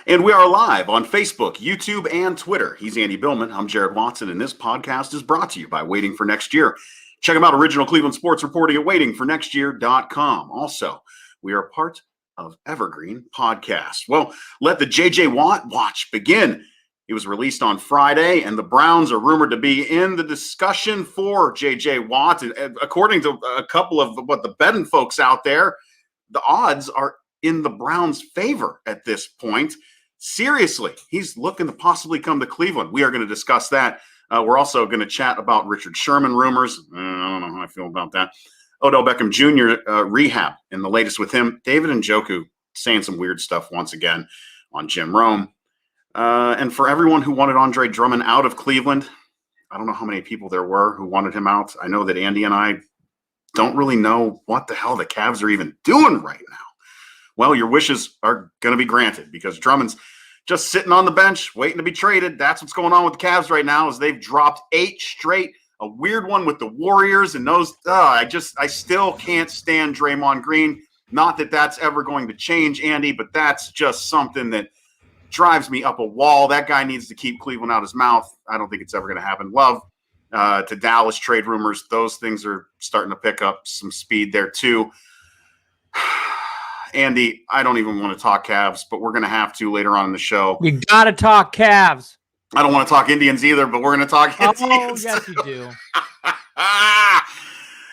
And we are live on Facebook, YouTube, and Twitter. He's Andy Billman. I'm Jared Watson, and this podcast is brought to you by Waiting for Next Year. Check them out, original Cleveland sports reporting at waitingfornextyear.com. Also, we are part of Evergreen Podcast. Well, let the J.J. Watt watch begin. It was released on Friday, and the Browns are rumored to be in the discussion for J.J. Watt. And according to a couple of the betting folks out there, the odds are in the Browns' favor at this point. Seriously, he's looking to possibly come to Cleveland. We are going to discuss that. We're also going to chat about Richard Sherman rumors. I don't know how I feel about that. Odell Beckham Jr. Rehab and the latest with him. David Njoku saying some weird stuff once again on Jim Rome. And for everyone who wanted Andre Drummond out of Cleveland, I don't know how many people there were who wanted him out. I know that Andy and I don't really know what the hell the Cavs are even doing right now. Well, your wishes are going to be granted because Drummond's just sitting on the bench waiting to be traded. That's what's going on with the Cavs right now is they've dropped 8 straight, a weird one with the Warriors and those. I still can't stand Draymond Green. Not that that's ever going to change, Andy, but that's just something that drives me up a wall. That guy needs to keep Cleveland out his mouth. I don't think it's ever going to happen. Love to Dallas trade rumors. Those things are starting to pick up some speed there too. Andy, I don't even want to talk Cavs, but we're going to have to later on in the show. You got to talk Cavs. I don't want to talk Indians either, but we're going to talk Indians. Oh, yes, you do.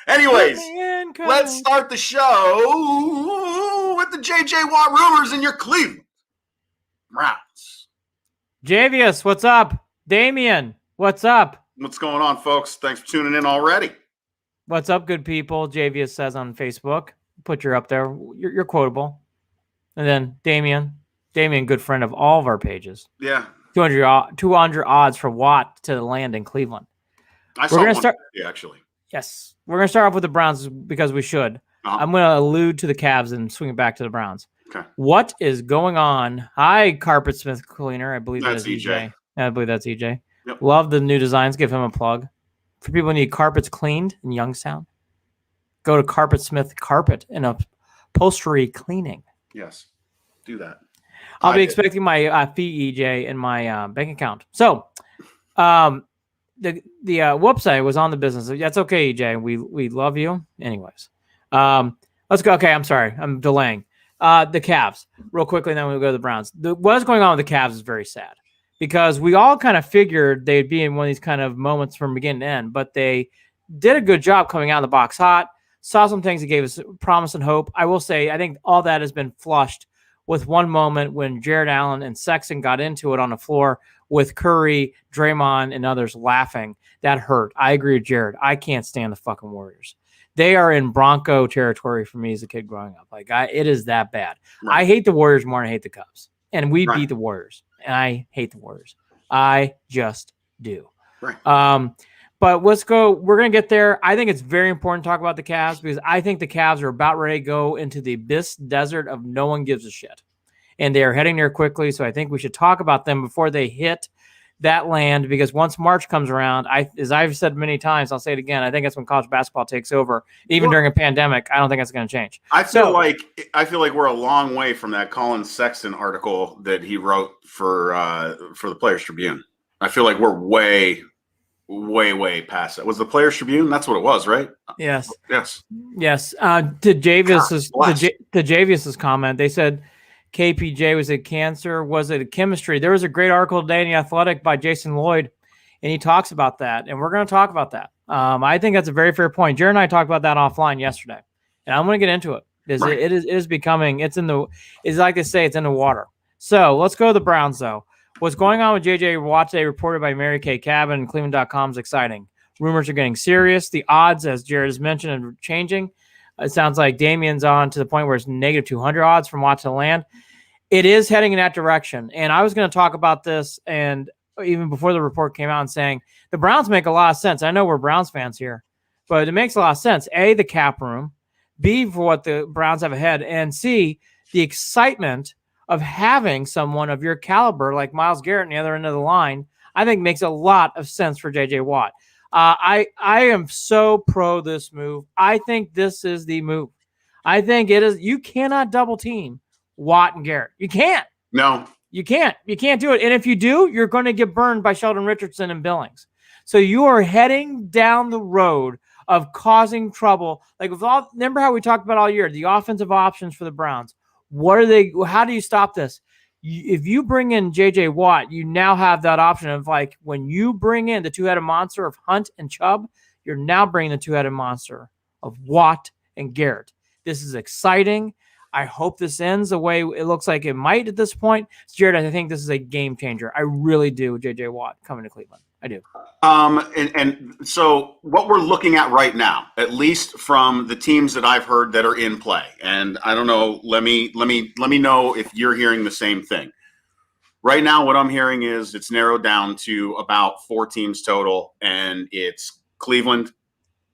Anyways, let's start the show with the J.J. Watt rumors in your Cleveland Browns. Javius, what's up? Damian, what's up? What's going on, folks? Thanks for tuning in already. What's up, good people? Javius says on Facebook. Put your up there. You're quotable. And then Damian, good friend of all of our pages. Yeah. 200 odds for Watt to land in Cleveland. We're going to start. Yeah, actually. Yes. We're going to start off with the Browns because we should. Uh-huh. I'm going to allude to the Cavs and swing it back to the Browns. Okay. What is going on? Hi, Carpet Smith Cleaner. I believe that's EJ. I believe that's EJ. Yep. Love the new designs. Give him a plug. For people who need carpets cleaned in Youngstown, go to Carpet Smith Carpet and upholstery cleaning. Yes, do that. I'll be expecting my fee, EJ, in my bank account. So, the website was on the business. That's okay, EJ. We love you. Anyways, let's go. Okay, I'm sorry. I'm delaying. The Cavs, real quickly, and then we'll go to the Browns. What's going on with the Cavs is very sad because we all kind of figured they'd be in one of these kind of moments from beginning to end, but they did a good job coming out of the box hot. Saw some things that gave us promise and hope. I will say, I think all that has been flushed with one moment when Jared Allen and Sexton got into it on the floor with Curry, Draymond, and others laughing. That hurt. I agree with Jared. I can't stand the fucking Warriors. They are in Bronco territory for me as a kid growing up. It is that bad. Right. I hate the Warriors more than I hate the Cubs. And we beat the Warriors. And I hate the Warriors. I just do. Right. But let's go. We're going to get there. I think it's very important to talk about the Cavs because I think the Cavs are about ready to go into the abyss desert of no one gives a shit. And they are heading there quickly. So I think we should talk about them before they hit that land because once March comes around, as I've said many times, I'll say it again, I think that's when college basketball takes over. Even during a pandemic, I don't think that's going to change. I feel like we're a long way from that Colin Sexton article that he wrote for the Players Tribune. I feel like we're way past that. Was the Players Tribune? That's what it was, right? Yes. To Javius's comment, they said KPJ was it cancer? Was it chemistry? There was a great article today in The Athletic by Jason Lloyd, and he talks about that, and we're going to talk about that. I think that's a very fair point. Jared and I talked about that offline yesterday, and I'm going to get into it because it is becoming. It's like they say, it's in the water. So let's go to the Browns though. What's going on with J.J. Watt today, reported by Mary Kay Cabin and Cleveland.com, is exciting. Rumors are getting serious. The odds, as Jared has mentioned, are changing. It sounds like Damian's on to the point where it's negative 200 odds from Watt to land. It is heading in that direction. And I was going to talk about this, and even before the report came out, and saying the Browns make a lot of sense. I know we're Browns fans here, but it makes a lot of sense. A, the cap room. B, for what the Browns have ahead. And C, the excitement of having someone of your caliber like Myles Garrett on the other end of the line, I think makes a lot of sense for J.J. Watt. I am so pro this move. I think this is the move. I think it is. You cannot double team Watt and Garrett. You can't. No. You can't do it. And if you do, you're going to get burned by Sheldon Richardson and Billings. So you are heading down the road of causing trouble. Like remember how we talked about all year, the offensive options for the Browns. How do you stop this? If you bring in J.J. Watt, you now have that option of like when you bring in the two-headed monster of Hunt and Chubb, you're now bringing the two-headed monster of Watt and Garrett. This is exciting. I hope this ends the way it looks like it might at this point. Jared, I think this is a game changer. I really do, J.J. Watt coming to Cleveland. I do. And so what we're looking at right now, at least from the teams that I've heard that are in play, and I don't know, let me know if you're hearing the same thing. Right now, what I'm hearing is it's narrowed down to about 4 teams total, and it's Cleveland,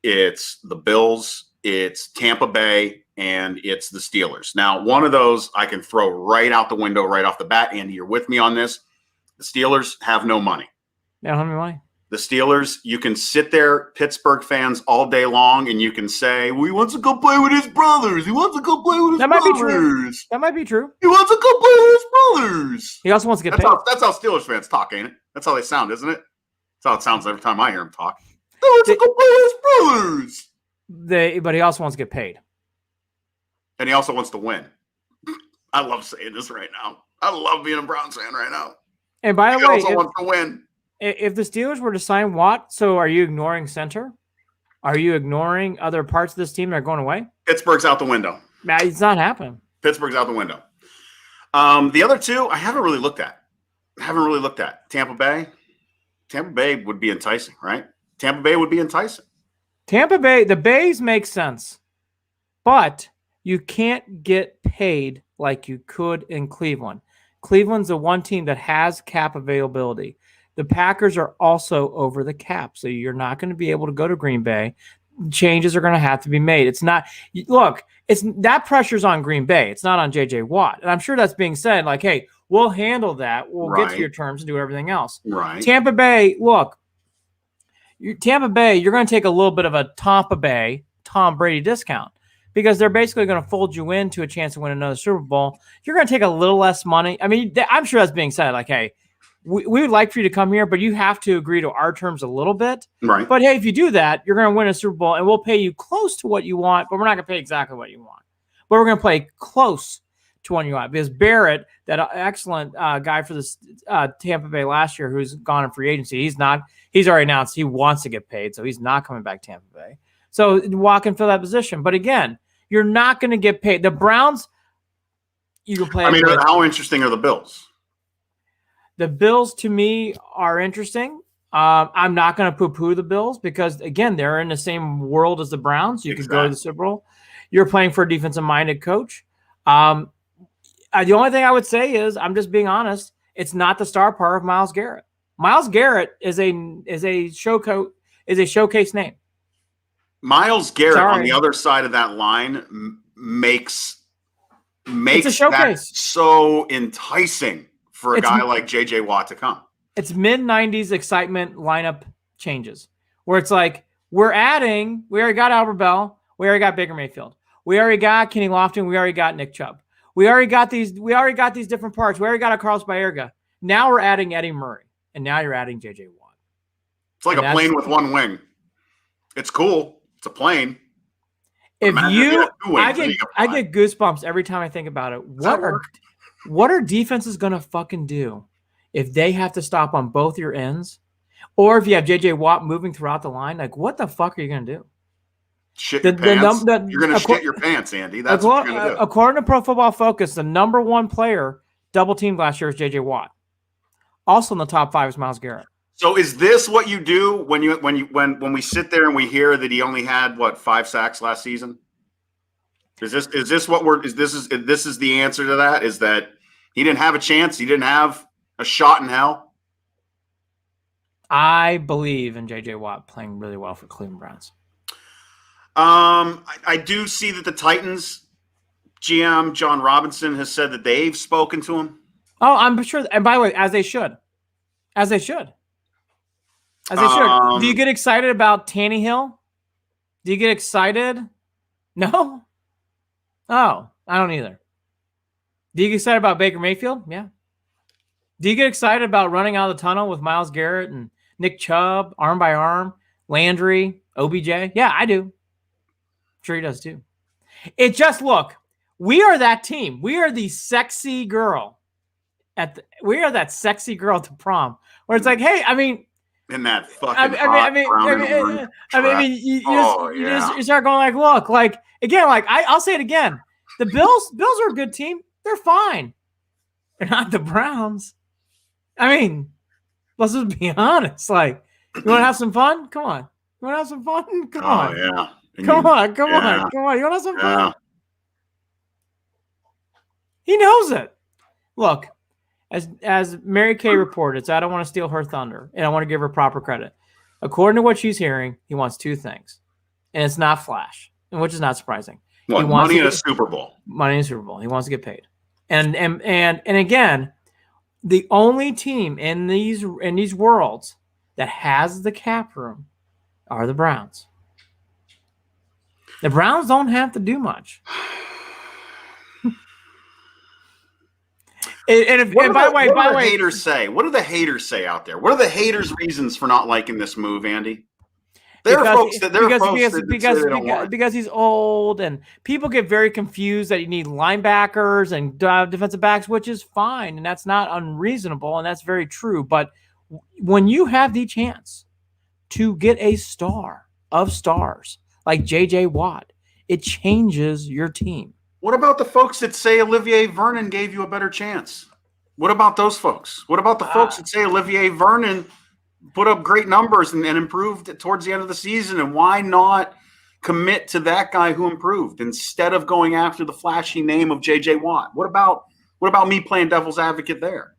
it's the Bills, it's Tampa Bay, and it's the Steelers. Now, one of those I can throw right out the window right off the bat. Andy, you're with me on this. The Steelers have no money. Yeah, how many? The Steelers, you can sit there, Pittsburgh fans, all day long, and you can say, well, he wants to go play with his brothers. He wants to go play with his brothers. Might be true. That might be true. He wants to go play with his brothers. He also wants to get paid. That's how Steelers fans talk, ain't it? That's how they sound, isn't it? That's how it sounds every time I hear him talk. He wants to go play with his brothers. But he also wants to get paid. And he also wants to win. I love saying this right now. I love being a Browns fan right now. And by the way, he also wants to win. If the Steelers were to sign Watt, so are you ignoring center? Are you ignoring other parts of this team that are going away? Pittsburgh's out the window. It's not happening. Pittsburgh's out the window. The other two, I haven't really looked at. Tampa Bay. Tampa Bay would be enticing, right? Tampa Bay would be enticing. Tampa Bay, the Bays make sense. But you can't get paid like you could in Cleveland. Cleveland's the one team that has cap availability. The Packers are also over the cap, so you're not going to be able to go to Green Bay. Changes are going to have to be made. It's that pressure's on Green Bay. It's not on J.J. Watt. And I'm sure that's being said like, hey, we'll handle that. We'll get to your terms and do everything else. Right. Tampa Bay, you're going to take a little bit of a Tampa Bay Tom Brady discount because they're basically going to fold you into a chance to win another Super Bowl. You're going to take a little less money. I mean, I'm sure that's being said like, hey, we would like for you to come here, but you have to agree to our terms a little bit. Right. But hey, if you do that, you're going to win a Super Bowl and we'll pay you close to what you want, but we're not going to pay exactly what you want. But we're going to play close to what you want because Barrett, that excellent guy for this Tampa Bay last year, who's gone in free agency, he's already announced he wants to get paid. So he's not coming back to Tampa Bay. So Watt can fill that position. But again, you're not going to get paid. The Browns, you can play. I mean, how interesting are the Bills? The Bills, to me, are interesting. I'm not going to poo-poo the Bills because, again, they're in the same world as the Browns. You could go to the Super Bowl. You're playing for a defensive-minded coach. The only thing I would say is, I'm just being honest, it's not the star power of Myles Garrett. Myles Garrett is a showcase name. Myles Garrett on the other side of that line makes that so enticing for a guy like J.J. Watt to come. It's mid-90s excitement lineup changes where it's like we already got Albert Bell, we already got Baker Mayfield, we already got Kenny Lofton, we already got Nick Chubb. We already got these different parts. We already got a Carlos Baerga. Now we're adding Eddie Murray, and now you're adding J.J. Watt. It's like a plane with one wing. It's cool. It's a plane. I get goosebumps every time I think about it. What are defenses going to fucking do if they have to stop on both your ends? Or if you have J.J. Watt moving throughout the line, like what the fuck are you going to do? Shit your pants. You're going to shit your pants, Andy. That's what you're going to do. According to Pro Football Focus, the number one player double-teamed last year is J.J. Watt. Also in the top 5 is Myles Garrett. So is this what you do when we sit there and we hear that he only had 5 sacks last season? Is this the answer to that? Is that he didn't have a chance? He didn't have a shot in hell? I believe in J.J. Watt playing really well for Cleveland Browns. I do see that the Titans GM John Robinson has said that they've spoken to him. Oh, I'm sure. And by the way, as they should. Do you get excited about Tannehill? Do you get excited? No. Oh, I don't either. Do you get excited about Baker Mayfield? Yeah. Do you get excited about running out of the tunnel with Myles Garrett and Nick Chubb, arm by arm, Landry, OBJ? Yeah, I do. Sure he does too. It just, look, we are that team. We are the sexy girl we are that sexy girl at the prom where it's like, hey, I mean, in that fucking hot brown and orange dress. You start going like, look, like again, like I'll say it again. The Bills are a good team. They're fine. They're not the Browns. I mean, let's just be honest. Like, you want to have some fun? Come on. You want to have some fun? Come on. Yeah. Come on. You want to have some fun? He knows it. Look, as Mary Kay reported, so I don't want to steal her thunder, and I want to give her proper credit. According to what she's hearing, he wants two things, and it's not flash, and which is not surprising. What, he wants money in a Super Bowl? Money in a Super Bowl. He wants to get paid, and again, the only team in these worlds that has the cap room are the Browns. The Browns don't have to do much. And by the way, what do the haters say? What do the haters say out there? What are the haters' reasons for not liking this move, Andy? Because he's old, and people get very confused that you need linebackers and defensive backs, which is fine, and that's not unreasonable, and that's very true. But when you have the chance to get a star of stars like J.J. Watt, it changes your team. What about the folks that say Olivier Vernon gave you a better chance? What about those folks? What about the folks that say Olivier Vernon put up great numbers and improved towards the end of the season? And why not commit to that guy who improved instead of going after the flashy name of J.J. Watt? What about me playing devil's advocate there?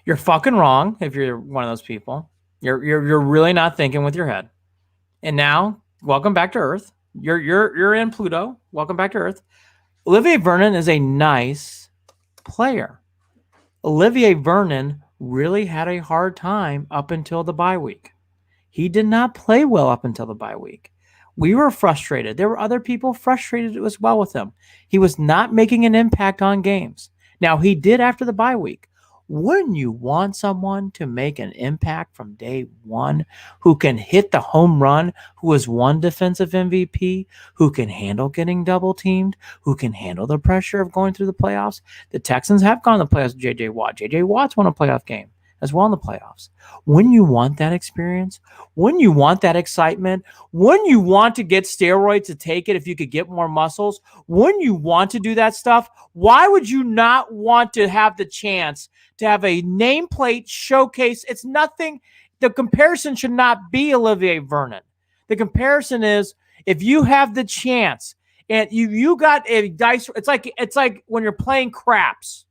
You're fucking wrong if you're one of those people. You're really not thinking with your head. And now, welcome back to Earth. You're in Pluto. Welcome back to Earth. Olivier Vernon is a nice player. Olivier Vernon really had a hard time up until the bye week. He did not play well up until the bye week. We were frustrated. There were other people frustrated as well with him. He was not making an impact on games. Now, he did after the bye week. Wouldn't you want someone to make an impact from day one, who can hit the home run, who has won defensive MVP, who can handle getting double teamed, who can handle the pressure of going through the playoffs? The Texans have gone to the playoffs with J.J. Watt. J.J. Watt's won a playoff game as well in the playoffs. Wouldn't you want that experience? Wouldn't you want that excitement? Wouldn't you want to get steroids to take it if you could get more muscles? Wouldn't you want to do that stuff? Why would you not want to have the chance to have a nameplate showcase? It's nothing. The comparison should not be Olivier Vernon. The comparison is, if you have the chance and you got a dice, it's like when you're playing craps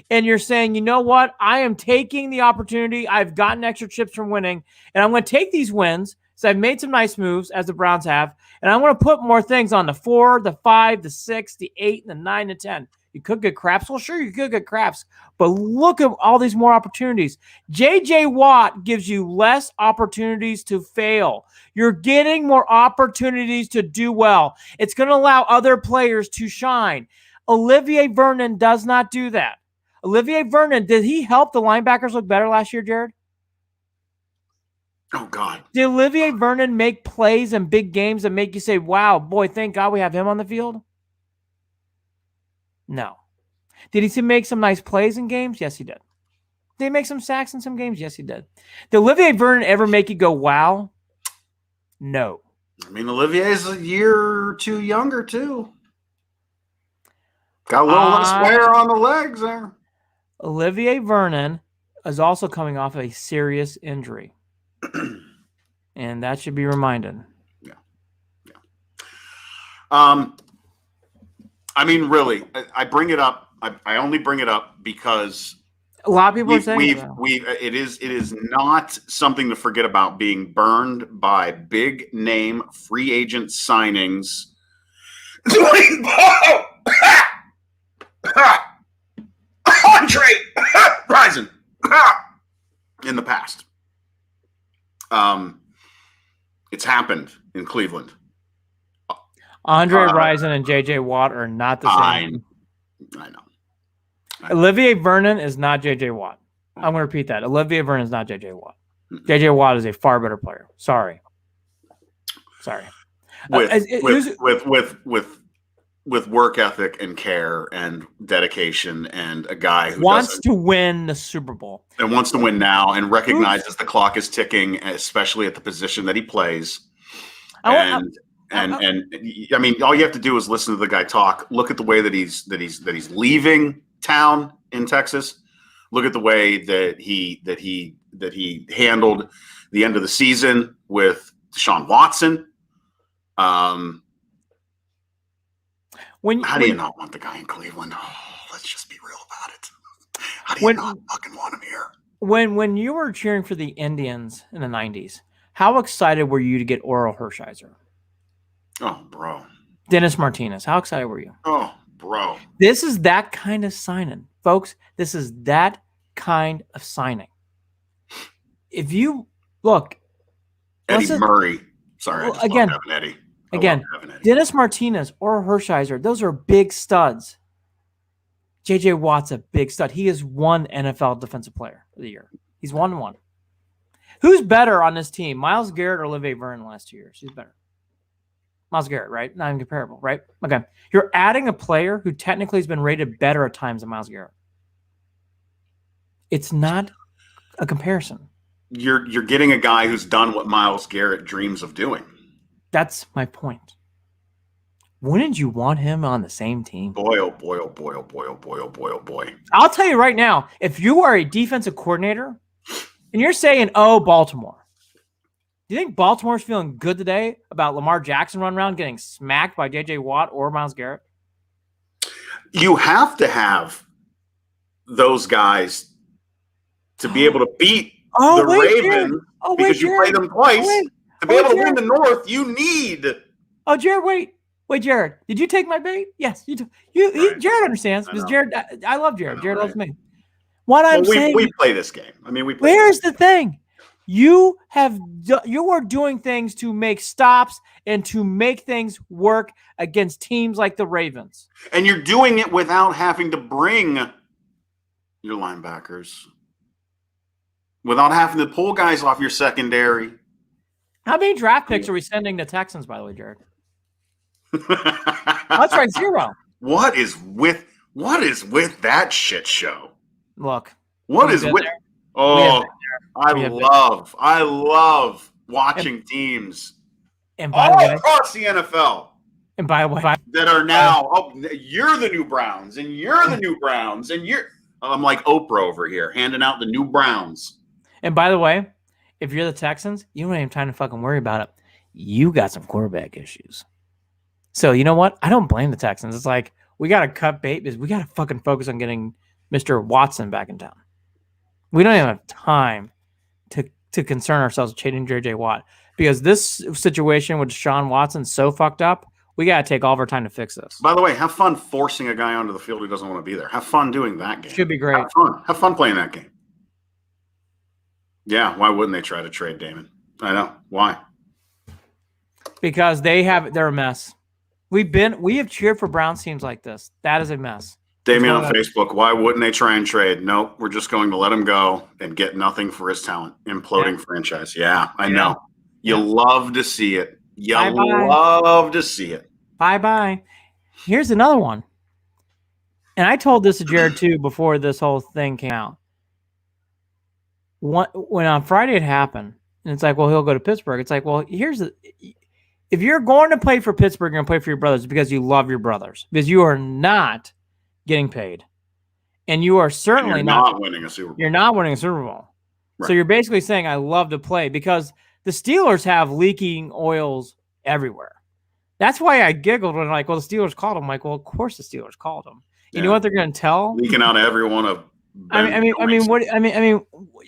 and you're saying, you know what, I am taking the opportunity. I've gotten extra chips from winning, and I'm going to take these wins. So I've made some nice moves, as the Browns have, and I'm going to put more things on the 4, the 5, the 6, the 8, and the 9, and 10. You could get craps. Well, sure, you could get craps, but look at all these more opportunities. J.J. Watt gives you less opportunities to fail. You're getting more opportunities to do well. It's going to allow other players to shine. Olivier Vernon does not do that. Olivier Vernon, did he help the linebackers look better last year, Jared? Oh, God. Did Olivier Vernon make plays in big games that make you say, wow, boy, thank God we have him on the field? No. Did he make some nice plays in games? Yes, he did. Did he make some sacks in some games? Yes, he did. Did Olivier Vernon ever make you go, wow? No. I mean, Olivier's a year or two younger, too. Got a little less wear on the legs there. Olivier Vernon is also coming off a serious injury. And that should be reminded. Yeah. I mean, really, I bring it up. I only bring it up because a lot of people are saying it is not something to forget about, being burned by big name free agent signings. Andre Rison in the past. It's happened in Cleveland. Andre Rison and J.J. Watt are not the same. I know. Olivier Vernon is not J.J. Watt. I'm going to repeat that. Olivier Vernon is not J.J. Watt. J.J. Watt is a far better player. Sorry. With work ethic and care and dedication, and a guy who wants to win the Super Bowl and wants to win now, and recognizes the clock is ticking, especially at the position that he plays. I mean, all you have to do is listen to the guy talk. Look at the way that he's leaving town in Texas. Look at the way that he handled the end of the season with Deshaun Watson. How do you not want the guy in Cleveland? Oh, let's just be real about it. How do you not fucking want him here? When you were cheering for the Indians in the 90s, how excited were you to get Oral Hershiser? Oh, bro. Dennis Martinez, how excited were you? Oh, bro. This is that kind of signing, folks. This is that kind of signing. If you look, Eddie Murray. Sorry, I just love having Eddie. Again, Dennis Martinez or Hershiser, those are big studs. J.J. Watt's a big stud. He is one NFL Defensive Player of the Year. He's won one. Who's better on this team, Myles Garrett or Olivier Vernon the last 2 years? Who's better? Myles Garrett, right? Not even comparable, right? Okay. You're adding a player who technically has been rated better at times than Myles Garrett. It's not a comparison. You're getting a guy who's done what Myles Garrett dreams of doing. That's my point. Wouldn't you want him on the same team? Boy, oh boy, oh boy, oh boy, oh boy, oh boy, oh boy. I'll tell you right now, if you are a defensive coordinator and you're saying, oh, Baltimore, do you think Baltimore's feeling good today about Lamar Jackson running around getting smacked by J.J. Watt or Myles Garrett? You have to have those guys to be able to beat the Ravens because you play them twice. To be able to win the North, you need. Oh, Jared, wait, Jared. Did you take my bait? Yes, you do. Jared understands because Jared. I love Jared. Jared loves me. What I'm saying, we play this game. I mean, Here's the thing: you are doing things to make stops and to make things work against teams like the Ravens, and you're doing it without having to bring your linebackers, without having to pull guys off your secondary. How many draft picks are we sending to Texans, by the way, Jared? That's right, 0. What is with that shit show? Look. What is with? Oh, I love watching teams all across the NFL. And by the way, that are now, you're the new Browns, and you're the new Browns, and I'm like Oprah over here, handing out the new Browns. And by the way, if you're the Texans, you don't even have time to fucking worry about it. You got some quarterback issues. So you know what? I don't blame the Texans. It's like, we got to cut bait because we got to fucking focus on getting Mr. Watson back in town. We don't even have time to concern ourselves with trading J.J. Watt because this situation with Deshaun Watson so fucked up, we got to take all of our time to fix this. By the way, have fun forcing a guy onto the field who doesn't want to be there. Have fun doing that game. Should be great. Have fun playing that game. Yeah, why wouldn't they try to trade Damon? I know. Why? Because they're a mess. We have cheered for Browns teams like this. That is a mess. Damien on Facebook, why wouldn't they try and trade? Nope, we're just going to let him go and get nothing for his talent. Imploding franchise. Yeah, I know. You love to see it. Love to see it. Bye-bye. Here's another one. And I told this to Jared, too, before this whole thing came out. When on Friday it happened, and it's like, well, he'll go to Pittsburgh. It's like, well, if you're going to play for Pittsburgh, you're going to play for your brothers because you love your brothers. Because you are not getting paid. And you are certainly not winning a Super Bowl. You're not winning a Super Bowl. Right. So you're basically saying, I love to play because the Steelers have leaking oils everywhere. That's why I giggled when the Steelers called him. I'm like, well, of course the Steelers called him. You know what they're going to tell? Leaking out of every one of I mean,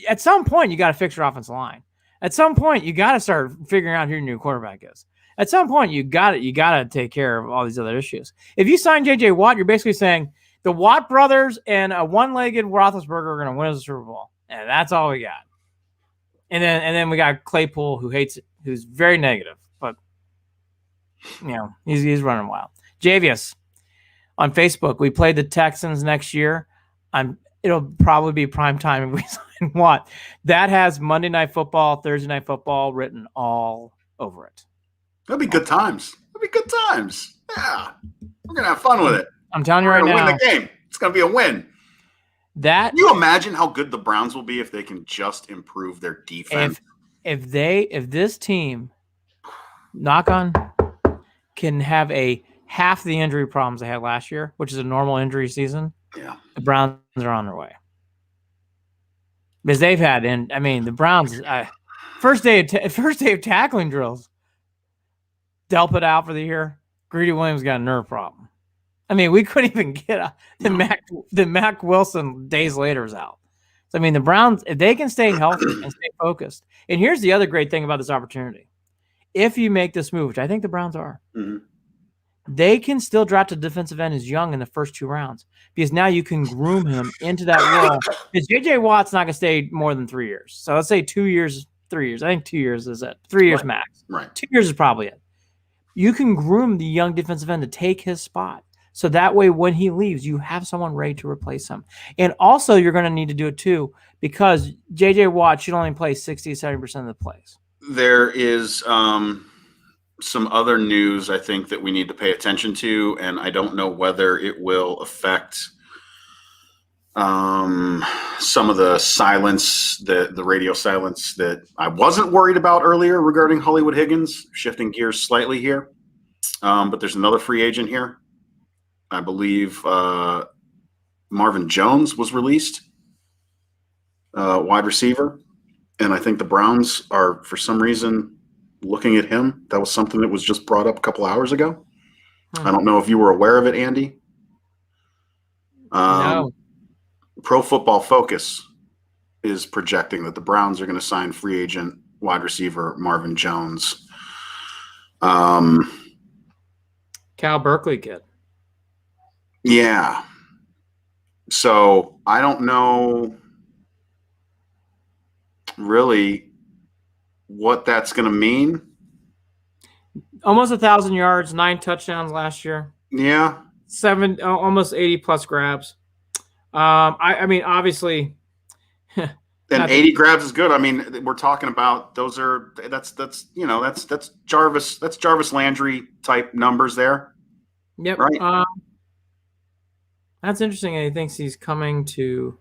at some point you got to fix your offensive line. At some point you got to start figuring out who your new quarterback is. At some point you got to take care of all these other issues. If you sign J.J. Watt, you're basically saying the Watt brothers and a one-legged Roethlisberger are going to win the Super Bowl, and that's all we got. And then we got Claypool who's very negative, but he's running wild. Javius on Facebook, we play the Texans next year. It'll probably be prime time if we sign Watt. That has Monday Night Football, Thursday Night Football written all over it. That'll be good times. That'll be good times. Yeah, we're gonna have fun with it. I'm telling you right now, win the game. It's gonna be a win. Can you imagine how good the Browns will be if they can just improve their defense? If this team, knock on, can have a half the injury problems they had last year, which is a normal injury season, yeah, the Browns are on their way. Because they've had, the Browns first day of tackling drills, Delpit out for the year. Greedy Williams got a nerve problem. We couldn't even get the Mac Wilson days later is out. So, the Browns, if they can stay healthy and stay focused. And here's the other great thing about this opportunity. If you make this move, which I think the Browns are, they can still draft a defensive end as young in the first 2 rounds because now you can groom him into that role. Because J.J. Watt's not going to stay more than 3 years. So let's say 2 years, 3 years. I think 2 years is it. 3 years max. Right. 2 years is probably it. You can groom the young defensive end to take his spot. So that way, when he leaves, you have someone ready to replace him. And also, you're going to need to do it, too, because J.J. Watt should only play 60 to 70% of the plays. There is some other news, I think, that we need to pay attention to, and I don't know whether it will affect some of the silence, the radio silence that I wasn't worried about earlier regarding Hollywood Higgins, shifting gears slightly here. But there's another free agent here. I believe Marvin Jones was released, wide receiver. And I think the Browns are, for some reason, looking at him. That was something that was just brought up a couple hours ago. I don't know if you were aware of it, Andy. No. Pro Football Focus is projecting that the Browns are going to sign free agent wide receiver Marvin Jones. Cal Berkeley kid. Yeah. So I don't know really what that's going to mean. Almost 1,000 yards, 9 touchdowns last year. Yeah. Almost 80 plus grabs. Obviously. And 80 grabs is good. We're talking about that's Jarvis Landry type numbers there. Yep. Right. That's interesting. He thinks he's coming to.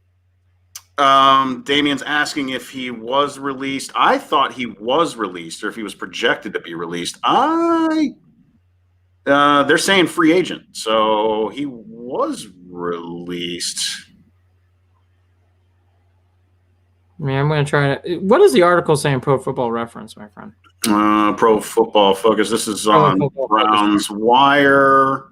Damien's asking if he was released. I thought he was released, or if he was projected to be released. They're saying free agent, so he was released. I'm going to try to. What is the article saying? Pro Football Reference, my friend. Pro Football Focus. This is on Browns Wire.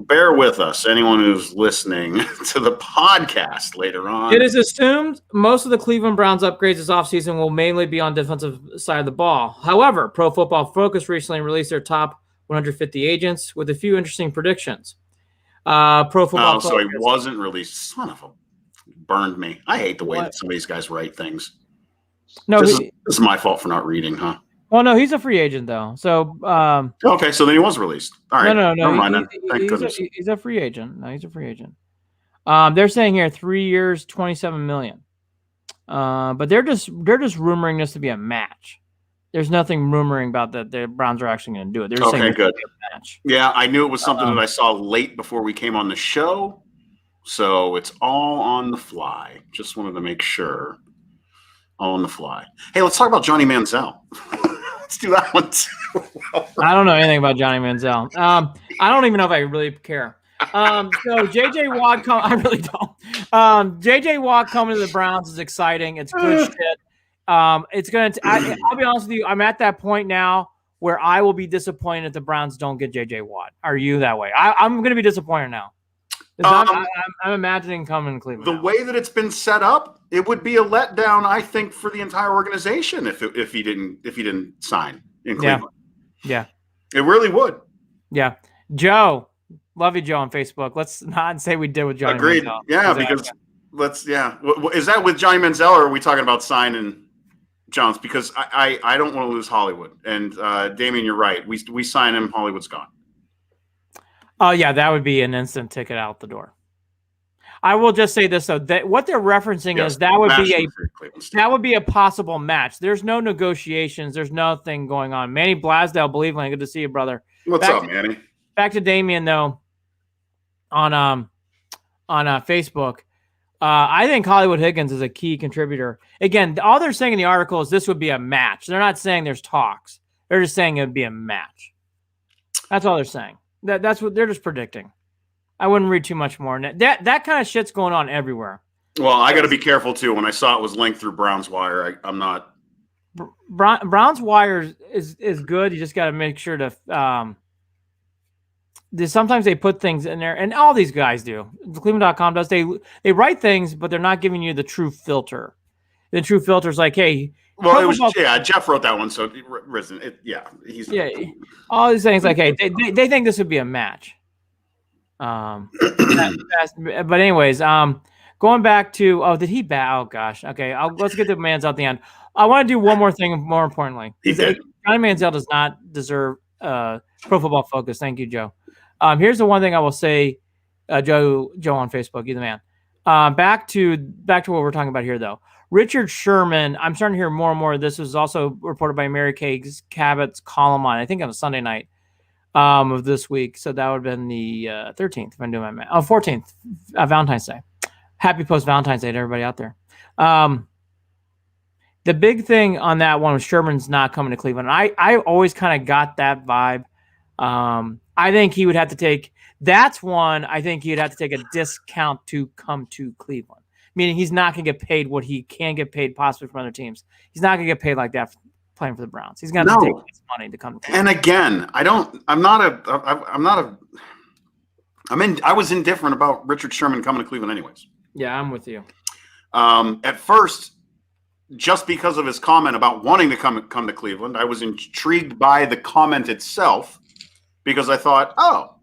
Bear with us, anyone who's listening to the podcast later on. It is assumed most of the Cleveland Browns upgrades this offseason will mainly be on defensive side of the ball. However, Pro Football Focus recently released their top 150 agents with a few interesting predictions. Pro Football Focus. So he wasn't released. Son of a burned me. I hate the way that some of these guys write things. No, this is my fault for not reading, huh? Well, no, he's a free agent though. So okay, so then he was released. All right, no. Never mind then. Thank goodness. He's a free agent. No, he's a free agent. They're saying here 3 years, $27 million. But they're just rumoring this to be a match. There's nothing rumoring about that the Browns are actually going to do it. They're saying good. A match. Yeah, I knew it was something that I saw late before we came on the show. So it's all on the fly. Just wanted to make sure. All on the fly. Hey, let's talk about Johnny Manziel. Let's do that one too. I don't know anything about Johnny Manziel. I don't even know if I really care. So J.J. Watt, I really don't. J.J. Watt coming to the Browns is exciting. It's good shit. It's going to. I'll be honest with you. I'm at that point now where I will be disappointed if the Browns don't get J.J. Watt. Are you that way? I'm going to be disappointed now. I'm imagining coming to Cleveland. The way that it's been set up, it would be a letdown, I think, for the entire organization if he didn't sign in Cleveland. Yeah. It really would. Yeah. Joe, love you, Joe, on Facebook. Let's not say we did with Johnny Agreed. Manziel. Yeah, because is that with Johnny Manziel, or are we talking about signing Johns, because I don't want to lose Hollywood. And Damien, you're right. We sign him, Hollywood's gone. Oh yeah, that would be an instant ticket out the door. I will just say this though: that what they're referencing is that would be a possible match. There's no negotiations. There's nothing going on. Manny Blasdale, Believeland, good to see you, brother. What's up, Manny? Back to Damien though. On Facebook, I think Hollywood Higgins is a key contributor. Again, all they're saying in the article is this would be a match. They're not saying there's talks. They're just saying it would be a match. That's all they're saying. That's what they're just predicting. I wouldn't read too much more. That kind of shit's going on everywhere. Well, I got to be careful too. When I saw it was linked through Brown's Wire, I'm not. Brown's Wire is good. You just got to make sure to. Sometimes they put things in there, and all these guys do. Cleveland.com does. They write things, but they're not giving you the true filter. The true filter is like, hey. Well, it was Jeff wrote that one, so all these things like, hey, they think this would be a match. But anyways, going back to did he bat? Oh gosh, okay. Let's get the Manziel at the end. I want to do one more thing. More importantly, Johnny Manziel does not deserve Pro Football Focus. Thank you, Joe. Here's the one thing I will say, Joe on Facebook, you're the man. Back to what we're talking about here, though. Richard Sherman, I'm starting to hear more and more. This was also reported by Mary Kay Cabot's column on, I think, on a Sunday night of this week. So that would have been the 13th, if I'm doing my math. 14th, Valentine's Day. Happy post-Valentine's Day to everybody out there. The big thing on that one was Sherman's not coming to Cleveland. I always kind of got that vibe. I think he would have to take – that's one I think he'd have to take a discount to come to Cleveland. Meaning he's not going to get paid what he can get paid possibly from other teams. He's not going to get paid like that playing for the Browns. He's going to have to take his money to come to Cleveland. And again, I was indifferent about Richard Sherman coming to Cleveland anyways. Yeah, I'm with you. At first, just because of his comment about wanting to come to Cleveland, I was intrigued by the comment itself because I thought,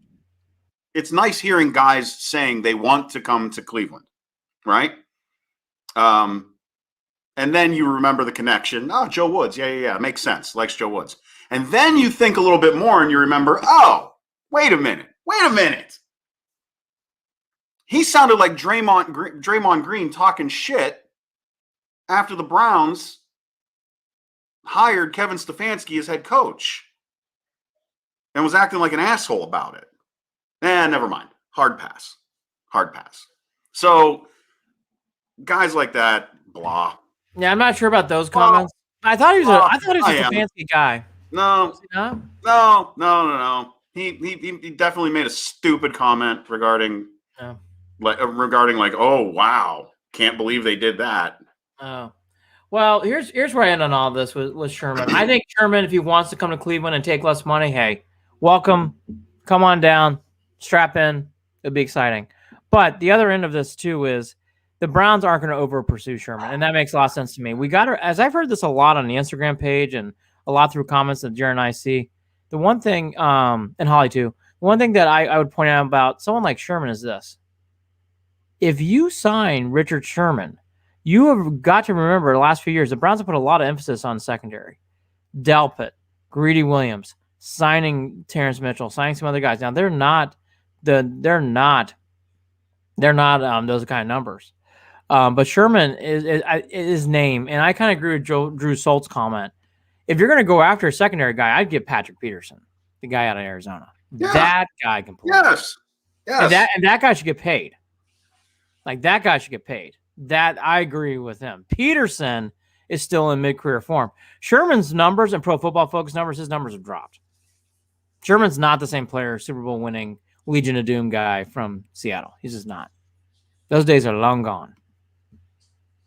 it's nice hearing guys saying they want to come to Cleveland. Right. And then you remember the connection. Oh, Joe Woods. Yeah. Makes sense. Likes Joe Woods. And then you think a little bit more and you remember, wait a minute. He sounded like Draymond Green talking shit after the Browns hired Kevin Stefanski as head coach and was acting like an asshole about it. Never mind. Hard pass. So guys like that, blah. Yeah, I'm not sure about those comments. I thought he was a fancy guy. No. He definitely made a stupid comment regarding oh wow, can't believe they did that. Oh. Well, here's where I end on all this with Sherman. I think Sherman, if he wants to come to Cleveland and take less money, hey, welcome. Come on down, strap in. It'll be exciting. But the other end of this too is the Browns aren't going to over pursue Sherman, and that makes a lot of sense to me. We got to, as I've heard this a lot on the Instagram page and a lot through comments that Jared and I see. The one thing, and Holly too, the one thing that I would point out about someone like Sherman is this: if you sign Richard Sherman, you have got to remember the last few years the Browns have put a lot of emphasis on secondary. Delpit, Greedy Williams, signing Terrence Mitchell, signing some other guys. Now they're not those kind of numbers. But Sherman is his name, and I kind of agree with Drew Solt's comment. If you're going to go after a secondary guy, I'd give Patrick Peterson, the guy out of Arizona. Yeah. That guy can play. Yes. And that guy should get paid. Like, that guy should get paid. That I agree with him. Peterson is still in mid-career form. Sherman's numbers and Pro Football Focus numbers, his numbers have dropped. Sherman's not the same player, Super Bowl winning Legion of Doom guy from Seattle. He's just not. Those days are long gone.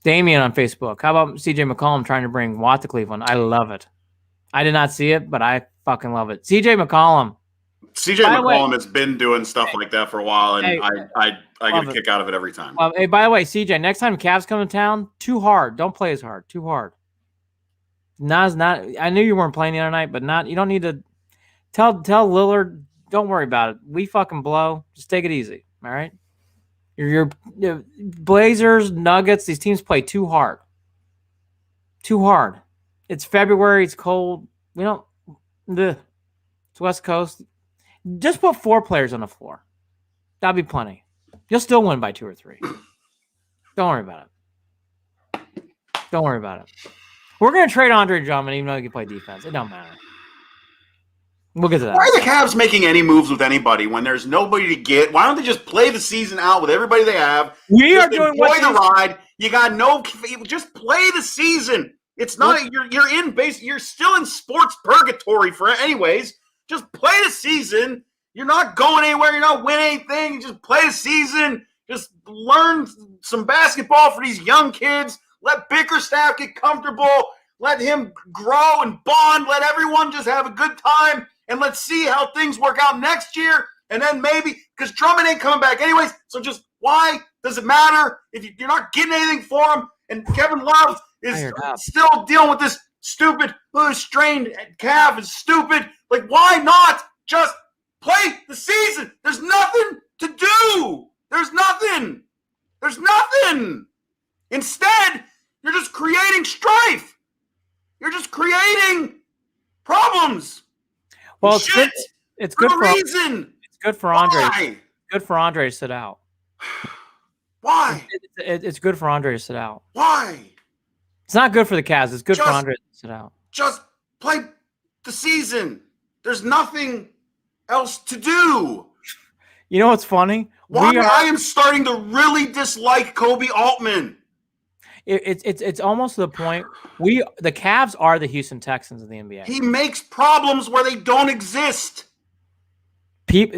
Damien on Facebook. How about CJ McCollum trying to bring Watt to Cleveland? I love it. I did not see it, but I fucking love it. CJ McCollum. CJ McCollum has been doing stuff like that for a while, and I get a kick out of it every time. Hey, by the way, CJ, next time Cavs come to town, too hard. Don't play as hard. Too hard. Not. I knew you weren't playing the other night, but not. You don't need to tell Lillard. Don't worry about it. We fucking blow. Just take it easy. All right. Your Blazers, Nuggets, these teams play too hard. Too hard. It's February. It's cold. We don't. It's West Coast. Just put 4 players on the floor. That'll be plenty. You'll still win by 2 or 3. Don't worry about it. Don't worry about it. We're going to trade Andre Drummond even though he can play defense. It don't matter. We'll get to that. Why are the Cavs making any moves with anybody when there's nobody to get? Why don't they just play the season out with everybody they have? We are doing enjoy the ride. You got just play the season. It's not you're in base. You're still in sports purgatory for anyways. Just play the season. You're not going anywhere. You're not winning anything. You just play the season. Just learn some basketball for these young kids. Let Bickerstaff get comfortable. Let him grow and bond. Let everyone just have a good time. And let's see how things work out next year. And then maybe, because Drummond ain't coming back anyways, so just why does it matter if you're not getting anything for him? And Kevin Love is still dealing with this stupid, strained calf is stupid. Like, why not just play the season? There's nothing to do. There's nothing. Instead, you're just creating strife. You're just creating problems. Well, it's good for reason. It's good for Andre. Why? Good for Andre to sit out. Why? It's good for Andre to sit out. Why? It's not good for the Cavs. It's good for Andre to sit out. Just play the season. There's nothing else to do. You know what's funny? I am starting to really dislike Kobe Altman. It's almost to the point the Cavs are the Houston Texans of the NBA. He makes problems where they don't exist. What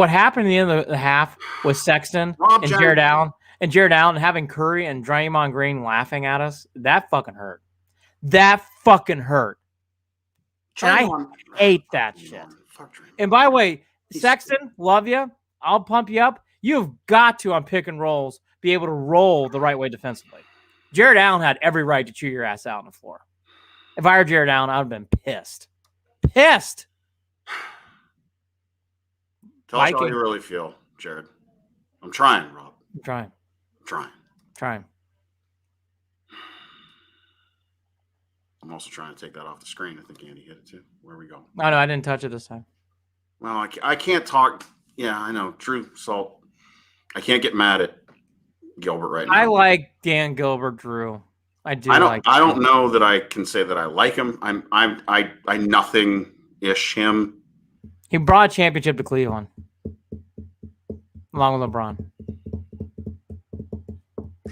happened at the end of the half with Sexton and Jared Allen having Curry and Draymond Green laughing at us, that fucking hurt. And I hate that shit. And by the way, Sexton, love you. I'll pump you up. You've got to, on pick and rolls, be able to roll the right way defensively. Jared Allen had every right to chew your ass out on the floor. If I were Jared Allen, I would have been pissed. Pissed. Tell us how you really feel, Jared. I'm trying, Rob. I'm trying. I'm also trying to take that off the screen. I think Andy hit it too. Where we go? No, I didn't touch it this time. Well, I can't talk. Yeah, I know. True salt. I can't get mad at Gilbert right now. I like Dan Gilbert, Drew. I don't know that I can say that I like him. I nothing-ish him. He brought a championship to Cleveland, along with LeBron.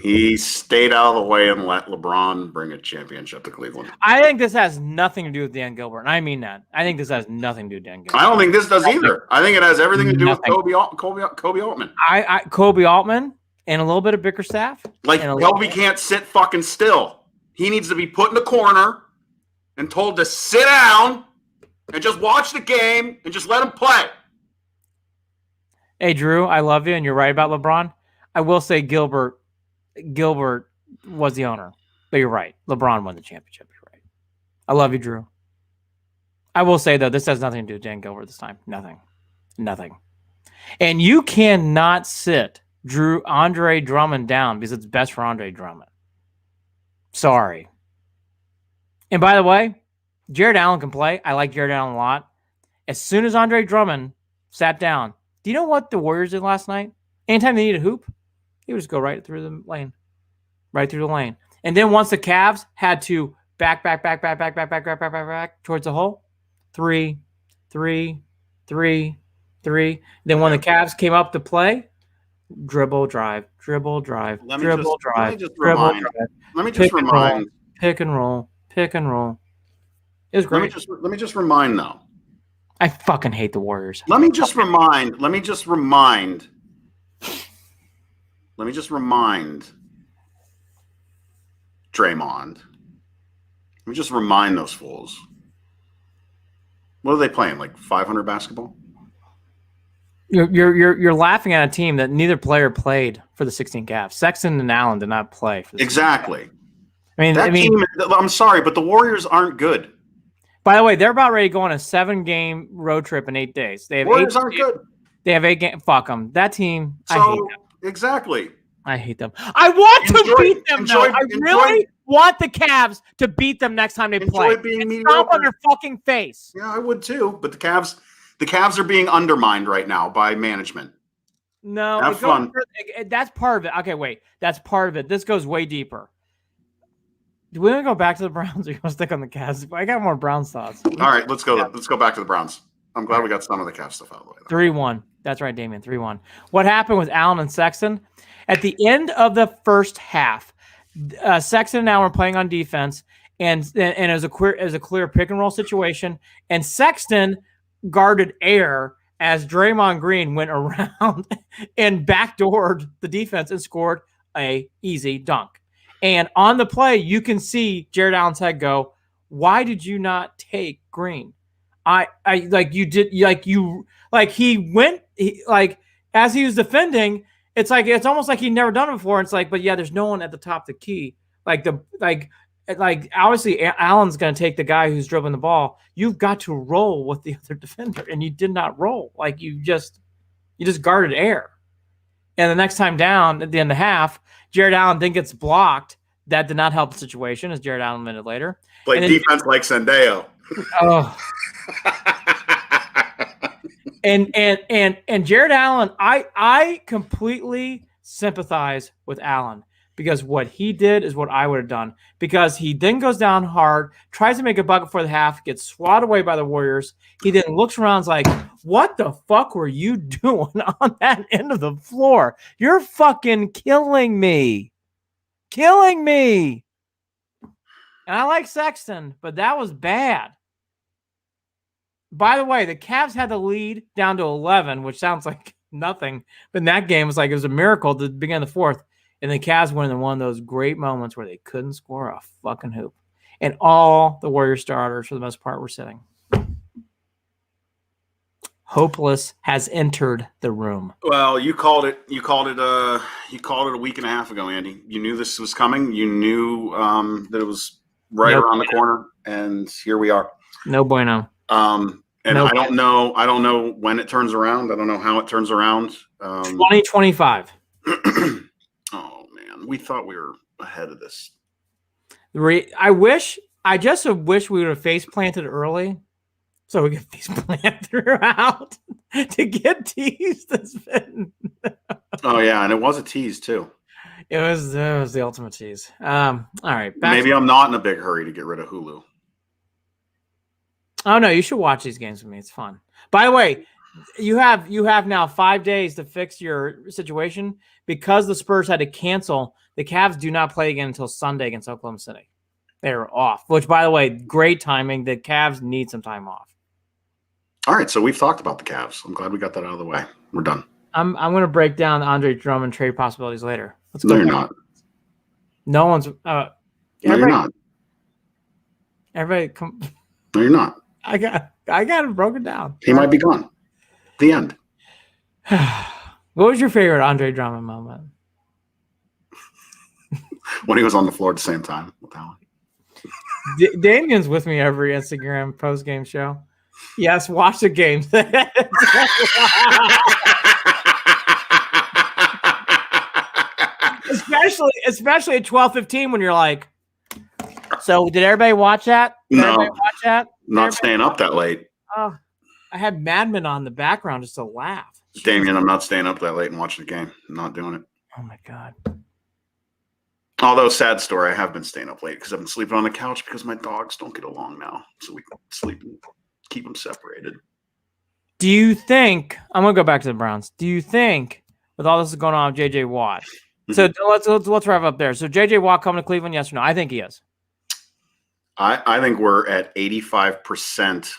He stayed out of the way and let LeBron bring a championship to Cleveland. I think this has nothing to do with Dan Gilbert, and I mean that. I think this has nothing to do with Dan Gilbert. I don't think this does either. I think it has everything to do with Kobe Altman. Kobe Altman and a little bit of Bickerstaff. Like, Kobe can't sit fucking still. He needs to be put in the corner and told to sit down and just watch the game and just let him play. Hey, Drew, I love you, and you're right about LeBron. I will say Gilbert was the owner, but you're right. LeBron won the championship. You're right. I love you, Drew. I will say, though, this has nothing to do with Dan Gilbert this time. Nothing. And you cannot sit Andre Drummond down because it's best for Andre Drummond. Sorry. And by the way, Jared Allen can play. I like Jared Allen a lot. As soon as Andre Drummond sat down, do you know what the Warriors did last night? Anytime they need a hoop, he would just go right through the lane. And then once the Cavs had to back towards the hole, three. Then when the Cavs came up to play, dribble, drive. Let me just remind. Pick and roll. It was great. Let me just remind, though. I fucking hate the Warriors. Let me just remind Draymond. Let me just remind those fools. What are they playing? Like 500 basketball? You're laughing at a team that neither player played for the 16 Cavs. Sexton and Allen did not play for the exactly. I mean, team, I'm sorry, but the Warriors aren't good. By the way, they're about ready to go on a 7-game road trip in 8 days. They have Warriors aren't good. They have 8 games. Fuck them. That team. So, I hate them. Exactly. I hate them. I want to beat them. I really want the Cavs to beat them next time they play. Being and mediocre. stomp on their fucking face. Yeah, I would too. But the Cavs are being undermined right now by management. No, Have fun. That's part of it. Okay, wait. That's part of it. This goes way deeper. Do we want to go back to the Browns or you want to stick on the Cavs? I got more Browns thoughts. All right, let's go. Let's go back to the Browns. I'm glad we got some of the Cavs stuff out of the way. 3-1. That's right, Damian. 3-1. What happened with Allen and Sexton? At the end of the first half, Sexton and Allen were playing on defense, and it was a clear pick and roll situation. And Sexton guarded air as Draymond Green went around and backdoored the defense and scored a easy dunk. And on the play, you can see Jared Allen's head go, "Why did you not take Green?" As he was defending, it's almost like he'd never done it before. It's like, but yeah, there's no one at the top of the key. Obviously Allen's going to take the guy who's dribbling the ball. You've got to roll with the other defender, and you did not roll. Like you just guarded air. And the next time down at the end of the half, Jared Allen then gets blocked. That did not help the situation, as Jared Allen admitted later. Play defense like Sendeo. Oh. and Jared Allen, I completely sympathize with Allen because what he did is what I would have done. Because he then goes down hard, tries to make a bucket for the half, gets swatted away by the Warriors. He then looks around, is like, "What the fuck were you doing on that end of the floor? You're fucking killing me. Killing me." And I like Sexton, but that was bad. By the way, the Cavs had the lead down to 11, which sounds like nothing. But in that game, it was a miracle to begin the fourth. And the Cavs went in one of those great moments where they couldn't score a fucking hoop. And all the Warrior starters, for the most part, were sitting. Hopeless has entered the room. Well, you called it a week and a half ago, Andy. You knew this was coming. You knew that it was around the corner, and here we are. No bueno. And I don't know when it turns around. I don't know how it turns around. 2025. Oh man, we thought we were ahead of this. I just wish we would have face planted early, so we could face plant throughout to get teased. Oh yeah, and it was a tease too. It was the ultimate tease. All right. Maybe I'm not in a big hurry to get rid of Hulu. Oh no, you should watch these games with me. It's fun. By the way, you have now 5 days to fix your situation because the Spurs had to cancel. The Cavs do not play again until Sunday against Oklahoma City. They're off. Which, by the way, great timing. The Cavs need some time off. All right, so we've talked about the Cavs. I'm glad we got that out of the way. We're done. I'm going to break down Andre Drummond trade possibilities later. Let's go. No, you're not. No one's. No, you're not. Everybody, come. No, you're not. I got it broken down. He might be gone. The end. What was your favorite Andre Drummond moment? When he was on the floor at the same time with Allen. Damien's with me every Instagram post-game show. Yes, watch the games. especially at 12:15 when you're like, so did everybody watch that? Not staying up that late. Oh, I had Mad Men on the background just to laugh. Damien, I'm not staying up that late and watching the game. I'm not doing it. Oh my God. Although, sad story, I have been staying up late because I've been sleeping on the couch because my dogs don't get along now. So we can sleep and keep them separated. Do you think, I'm going to go back to the Browns. Do you think, with all this going on with J.J. Watt, so let's wrap up there. So J.J. Watt coming to Cleveland, yes or no? I think he is. I think we're at 85%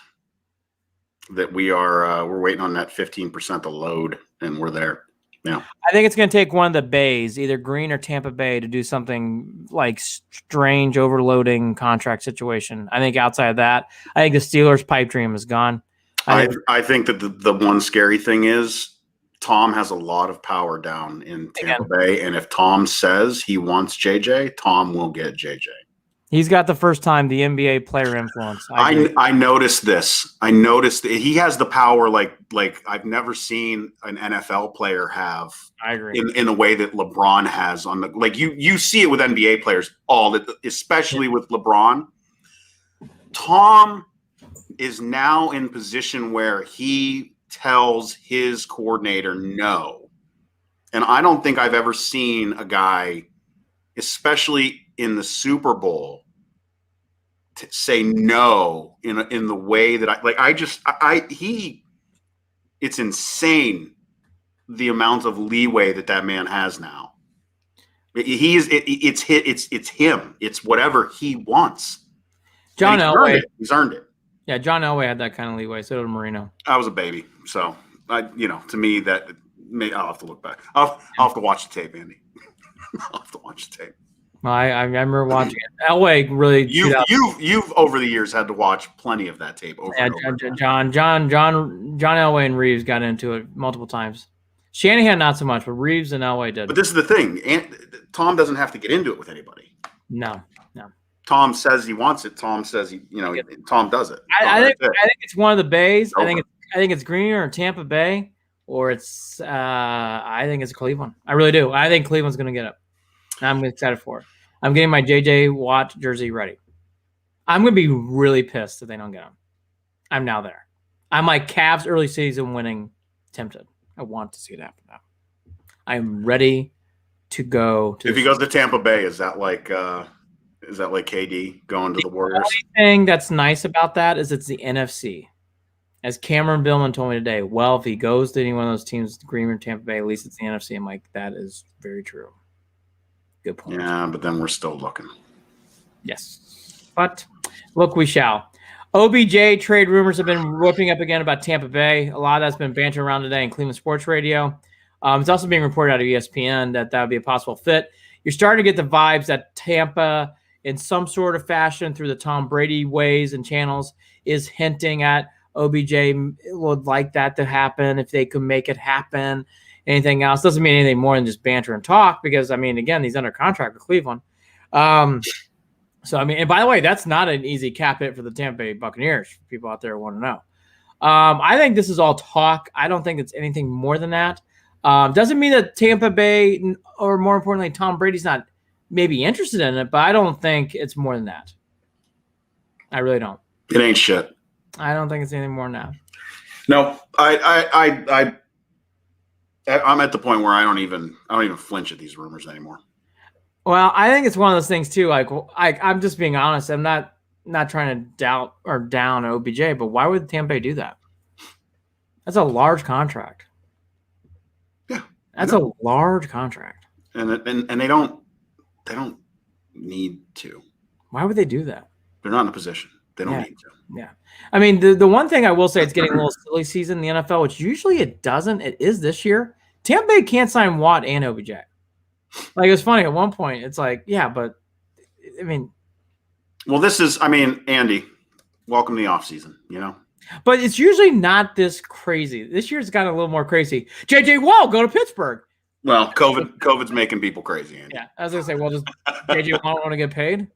that we're waiting on that 15% to load, and we're there. Yeah. I think it's going to take one of the bays, either Green or Tampa Bay, to do something like strange overloading contract situation. I think outside of that, I think the Steelers' pipe dream is gone. I think that the one scary thing is Tom has a lot of power down in Tampa Bay, and if Tom says he wants JJ, Tom will get JJ. He's got the first time the NBA player influence. I noticed this. I noticed that he has the power like I've never seen an NFL player have. I agree. In the way that LeBron has on the you see it with NBA players especially with LeBron. Tom is now in position where he tells his coordinator no. And I don't think I've ever seen a guy, especially in the Super Bowl, to say no in the way that it's insane the amount of leeway that man has now. It's him. It's whatever he wants. John Elway. He's earned it. Yeah, John Elway had that kind of leeway. So did Marino. I was a baby, so to me I'll have to look back. I'll have to watch the tape, Andy. I'll have to watch the tape. Well, I remember watching it. Elway really. You've over the years had to watch plenty of that tape. John Elway and Reeves got into it multiple times. Shanahan not so much, but Reeves and Elway did. But this is the thing: Tom doesn't have to get into it with anybody. No. Tom says he wants it. Tom says Tom does it. I think it's one of the bays. I think it's Greener or Tampa Bay, or it's I think it's Cleveland. I really do. I think Cleveland's going to get it. I'm excited for it. I'm getting my JJ Watt jersey ready. I'm going to be really pissed if they don't get him. I'm now there. I'm like Cavs early season winning tempted. I want to see it happen now. I'm ready to go. If he goes to Tampa Bay, is that like KD going to the Warriors? The only thing that's nice about that is it's the NFC. As Cameron Billman told me today, well, if he goes to any one of those teams, Green or Tampa Bay, at least it's the NFC. I'm like, that is very true. Good point. Yeah, but then we're still looking. Yes. But look, we shall. OBJ trade rumors have been whipping up again about Tampa Bay. A lot of that's been bantered around today in Cleveland Sports Radio. It's also being reported out of ESPN that would be a possible fit. You're starting to get the vibes that Tampa, in some sort of fashion through the Tom Brady ways and channels, is hinting at OBJ would like that to happen if they could make it happen. Anything else doesn't mean anything more than just banter and talk because, again, he's under contract with Cleveland. And by the way, that's not an easy cap hit for the Tampa Bay Buccaneers. People out there want to know. I think this is all talk. I don't think it's anything more than that. Doesn't mean that Tampa Bay, or more importantly, Tom Brady's not maybe interested in it, but I don't think it's more than that. I really don't. It ain't shit. I don't think it's anything more than that. No, I'm at the point where I don't even flinch at these rumors anymore. Well, I think it's one of those things too. I'm just being honest. I'm not trying to doubt or down OBJ, but why would Tampa Bay do that? That's a large contract. Yeah, that's a large contract. And they don't need to. Why would they do that? They're not in a position. They don't need to. Yeah. The one thing I will say, it's getting a little silly season in the NFL, which usually it doesn't. It is this year. Tampa Bay can't sign Watt and OBJ. It was funny at one point. It's like, yeah, but well, this is, Andy, welcome to the offseason, But it's usually not this crazy. This year's got a little more crazy. JJ Watt go to Pittsburgh. Well, COVID's making people crazy, Andy. Yeah, I was gonna say, well, does JJ Watt want to get paid?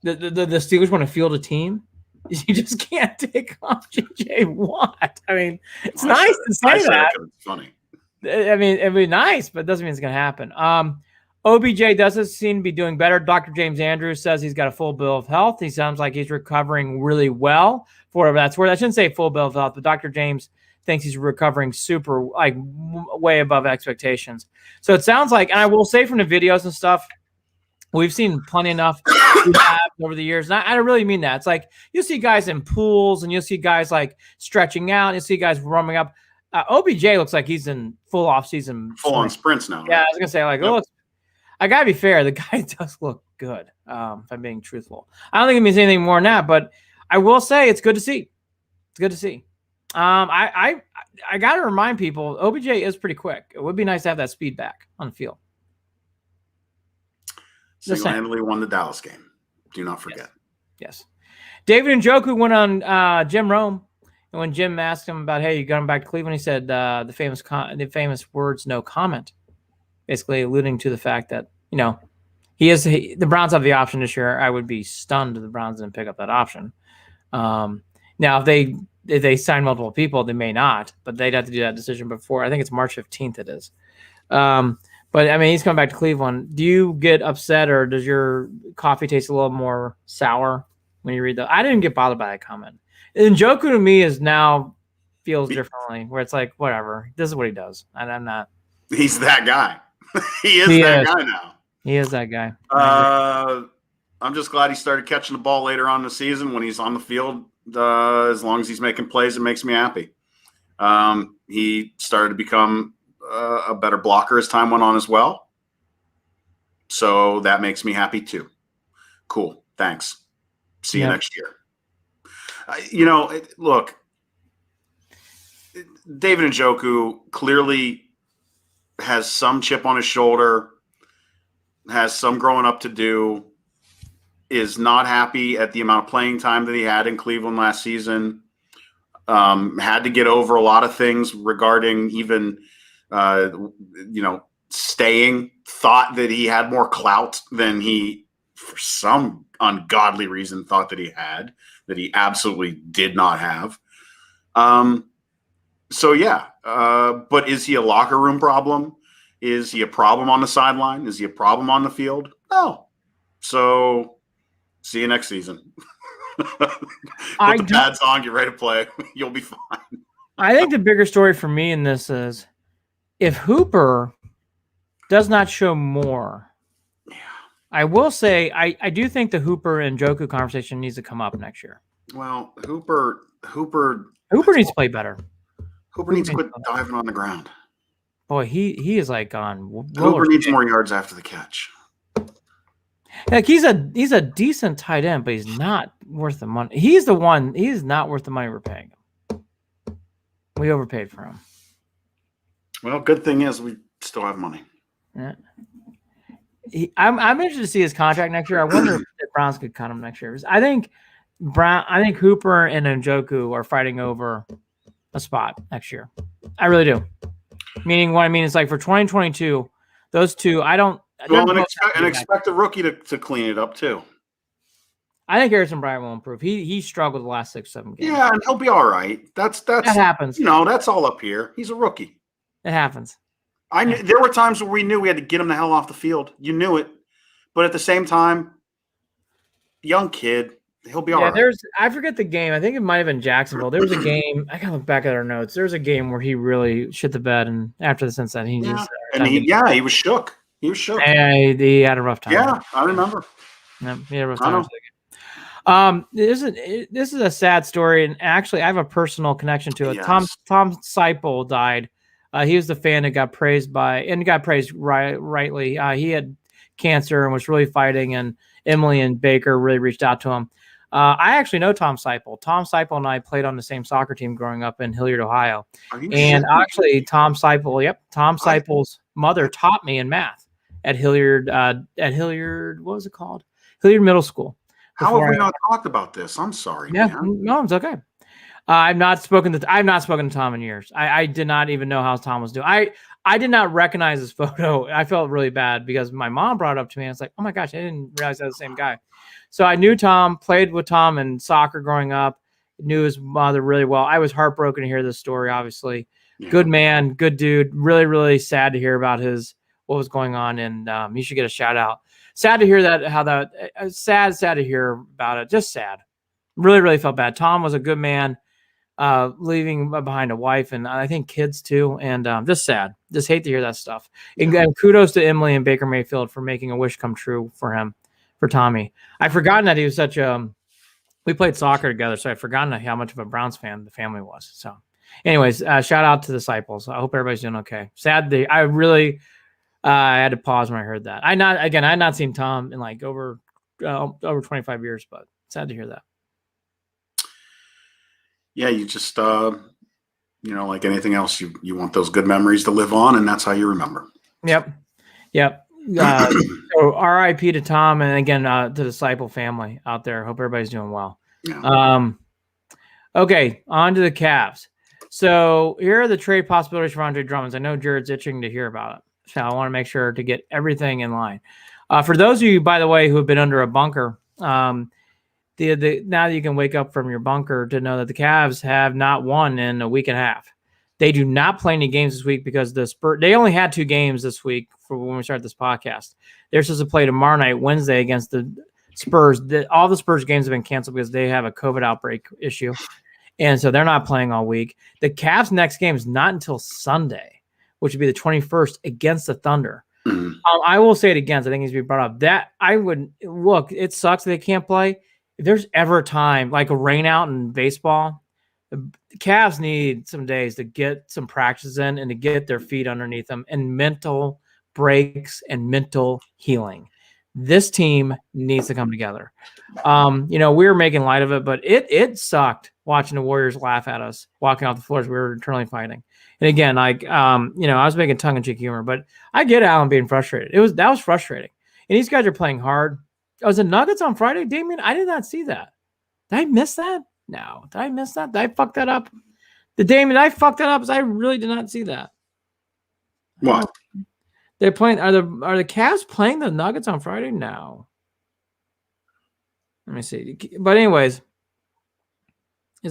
The Steelers want to field a team. You just can't take off JJ Watt. It's nice to say that. It's funny. It'd be nice, but it doesn't mean it's going to happen. OBJ doesn't seem to be doing better. Dr. James Andrews says he's got a full bill of health. He sounds like he's recovering really well for whatever that's worth. I shouldn't say full bill of health, but Dr. James thinks he's recovering super, way above expectations. So it sounds like, and I will say from the videos and stuff, we've seen plenty enough over the years. And I really mean that. It's like you'll see guys in pools and you'll see guys stretching out. And you'll see guys warming up. OBJ looks like he's in full off-season. Full-on sprints now. Right? Yeah, I was going to say, yep. I got to be fair. The guy does look good, if I'm being truthful. I don't think it means anything more than that, but I will say it's good to see. It's good to see. I got to remind people, OBJ is pretty quick. It would be nice to have that speed back on the field. Single-handedly won the Dallas game. Do not forget. Yes. David Njoku went on Jim Rome. And when Jim asked him about, hey, you got him back to Cleveland, he said the famous words, no comment, basically alluding to the fact that, The Browns have the option this year. I would be stunned if the Browns didn't pick up that option. Now, if they sign multiple people, they may not, but they'd have to do that decision before. I think it's March 15th. It is. But I mean, he's coming back to Cleveland. Do you get upset, or does your coffee taste a little more sour when you read that? I didn't get bothered by that comment. And Njoku to me is now feels differently, where it's like, whatever, this is what he does, and I'm not. He's that guy. He is that guy now. He is that guy. I'm just glad he started catching the ball later on in the season when he's on the field. As long as he's making plays, it makes me happy. He started to become a better blocker as time went on as well. So that makes me happy too. Cool. Thanks. See you next year. Look, David Njoku clearly has some chip on his shoulder, has some growing up to do, is not happy at the amount of playing time that he had in Cleveland last season, had to get over a lot of things regarding even, staying, thought that he had more clout than he, for some ungodly reason, thought that he absolutely did not have. But is he a locker room problem? Is he a problem on the sideline? Is he a problem on the field? No. So see you next season. Put the pads on, get ready to play. You'll be fine. I think the bigger story for me in this is if Hooper does not show more. Yeah. I will say I do think the Hooper and Njoku conversation needs to come up next year. Well, Hooper needs to play better. Hooper needs to quit diving on the ground. Boy, he is like on. Hooper needs more yards after the catch. Like he's a decent tight end, but he's not worth the money. He's the one. He is not worth the money we're paying him. We overpaid for him. Well, good thing is we still have money. Yeah. I'm interested to see his contract next year. I wonder if the Browns could cut him next year. I think Hooper and Njoku are fighting over a spot next year. I really do. Meaning what I mean is like for 2022, those two, I don't. Well, and expect the rookie to clean it up too. I think Harrison Bryant will improve. He struggled the last 6-7 games. Yeah, and he'll be all right. That happens. That's all up here. He's a rookie. It happens. I knew there were times where we knew we had to get him the hell off the field. You knew it, but at the same time, young kid, he'll be all right. I forget the game. I think it might have been Jacksonville. There was a game. I gotta look back at our notes. There was a game where he really shit the bed, and after the Cincinnati, he was shook. He was shook. And he had a rough time. Yeah, I remember. Yeah, he had a rough time. This is a sad story, and actually, I have a personal connection to it. Yes. Tom Seipel died. He was the fan that got praised rightly. He had cancer and was really fighting, and Emily and Baker really reached out to him. I actually know Tom Seipel. Tom Seipel and I played on the same soccer team growing up in Hilliard, Ohio. And actually, Tom Seipel's mother taught me in math at Hilliard. What was it called? Hilliard Middle School. How have we not talked about this? I'm sorry. Yeah, man. No, it's okay. I've not spoken to Tom in years. I did not even know how Tom was doing. I did not recognize his photo. I felt really bad because my mom brought it up to me. I was like, oh my gosh, I didn't realize that was the same guy. So I knew Tom, played with Tom in soccer growing up, knew his mother really well. I was heartbroken to hear this story, obviously. Yeah. Good man, good dude. Really, really sad to hear about what was going on, and he should get a shout out. Sad to hear sad to hear about it. Just sad. Really, really felt bad. Tom was a good man. Leaving behind a wife and I think kids too, and just sad. Just hate to hear that stuff. And kudos to Emily and Baker Mayfield for making a wish come true for him, for Tommy. I'd forgotten that he was such a. We played soccer together, so I'd forgotten how much of a Browns fan the family was. So, anyways, shout out to the Disciples. I hope everybody's doing okay. Sad. I really I had to pause when I heard that. I had not seen Tom in like over 25 years, but sad to hear that. Yeah, you just, like anything else, you want those good memories to live on, and that's how you remember. Yep. So RIP to Tom, and again, to the Disciple family out there. Hope everybody's doing well. Yeah. Okay, on to the Cavs. So here are the trade possibilities for Andre Drummond. I know Jared's itching to hear about it, so I want to make sure to get everything in line. For those of you, by the way, who have been under a bunker, now you can wake up from your bunker to know that the Cavs have not won in a week and a half. They do not play any games this week because they only had 2 games this week for when we start this podcast. They're supposed to play tomorrow night, Wednesday, against the Spurs. All the Spurs games have been canceled because they have a COVID outbreak issue. And so they're not playing all week. The Cavs' next game is not until Sunday, which would be the 21st against the Thunder. Mhm. I will say it again. So I think it needs to be brought up. That I would look. It sucks that they can't play. If there's ever a time like a rain out in baseball, the Cavs need some days to get some practice in and to get their feet underneath them and mental breaks and mental healing. This team needs to come together. We were making light of it, but it sucked watching the Warriors laugh at us walking off the floors. We were internally fighting. And again, I was making tongue-in-cheek humor, but I get Allen being frustrated. That was frustrating. And these guys are playing hard. Was it Nuggets on Friday, Damien? I did not see that. Did I miss that? No. Did I miss that? Did I fuck that up? Did I fuck that up? Because I really did not see that. What? They're playing. Are the Cavs playing the Nuggets on Friday? No. Let me see. But anyways,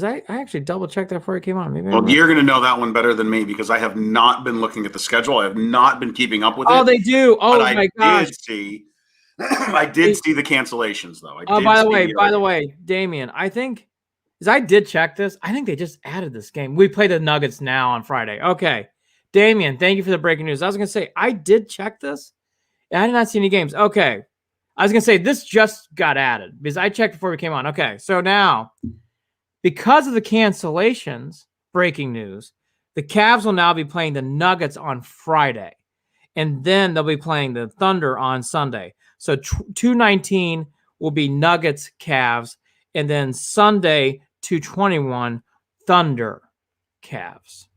I actually double checked that before it came on. Well, you're going to know that one better than me because I have not been looking at the schedule. I have not been keeping up with it. Oh, they do. Oh my gosh. I did see the cancellations though. By the way, Damien, I think because I did check this. I think they just added this game. We play the Nuggets now on Friday. Okay. Damien, thank you for the breaking news. I was going to say, I did check this. And I did not see any games. Okay. I was going to say, this just got added because I checked before we came on. Okay. So now, because of the cancellations, breaking news, the Cavs will now be playing the Nuggets on Friday. And then they'll be playing the Thunder on Sunday. So 219 will be Nuggets, Cavs. And then Sunday, 221, Thunder, Cavs.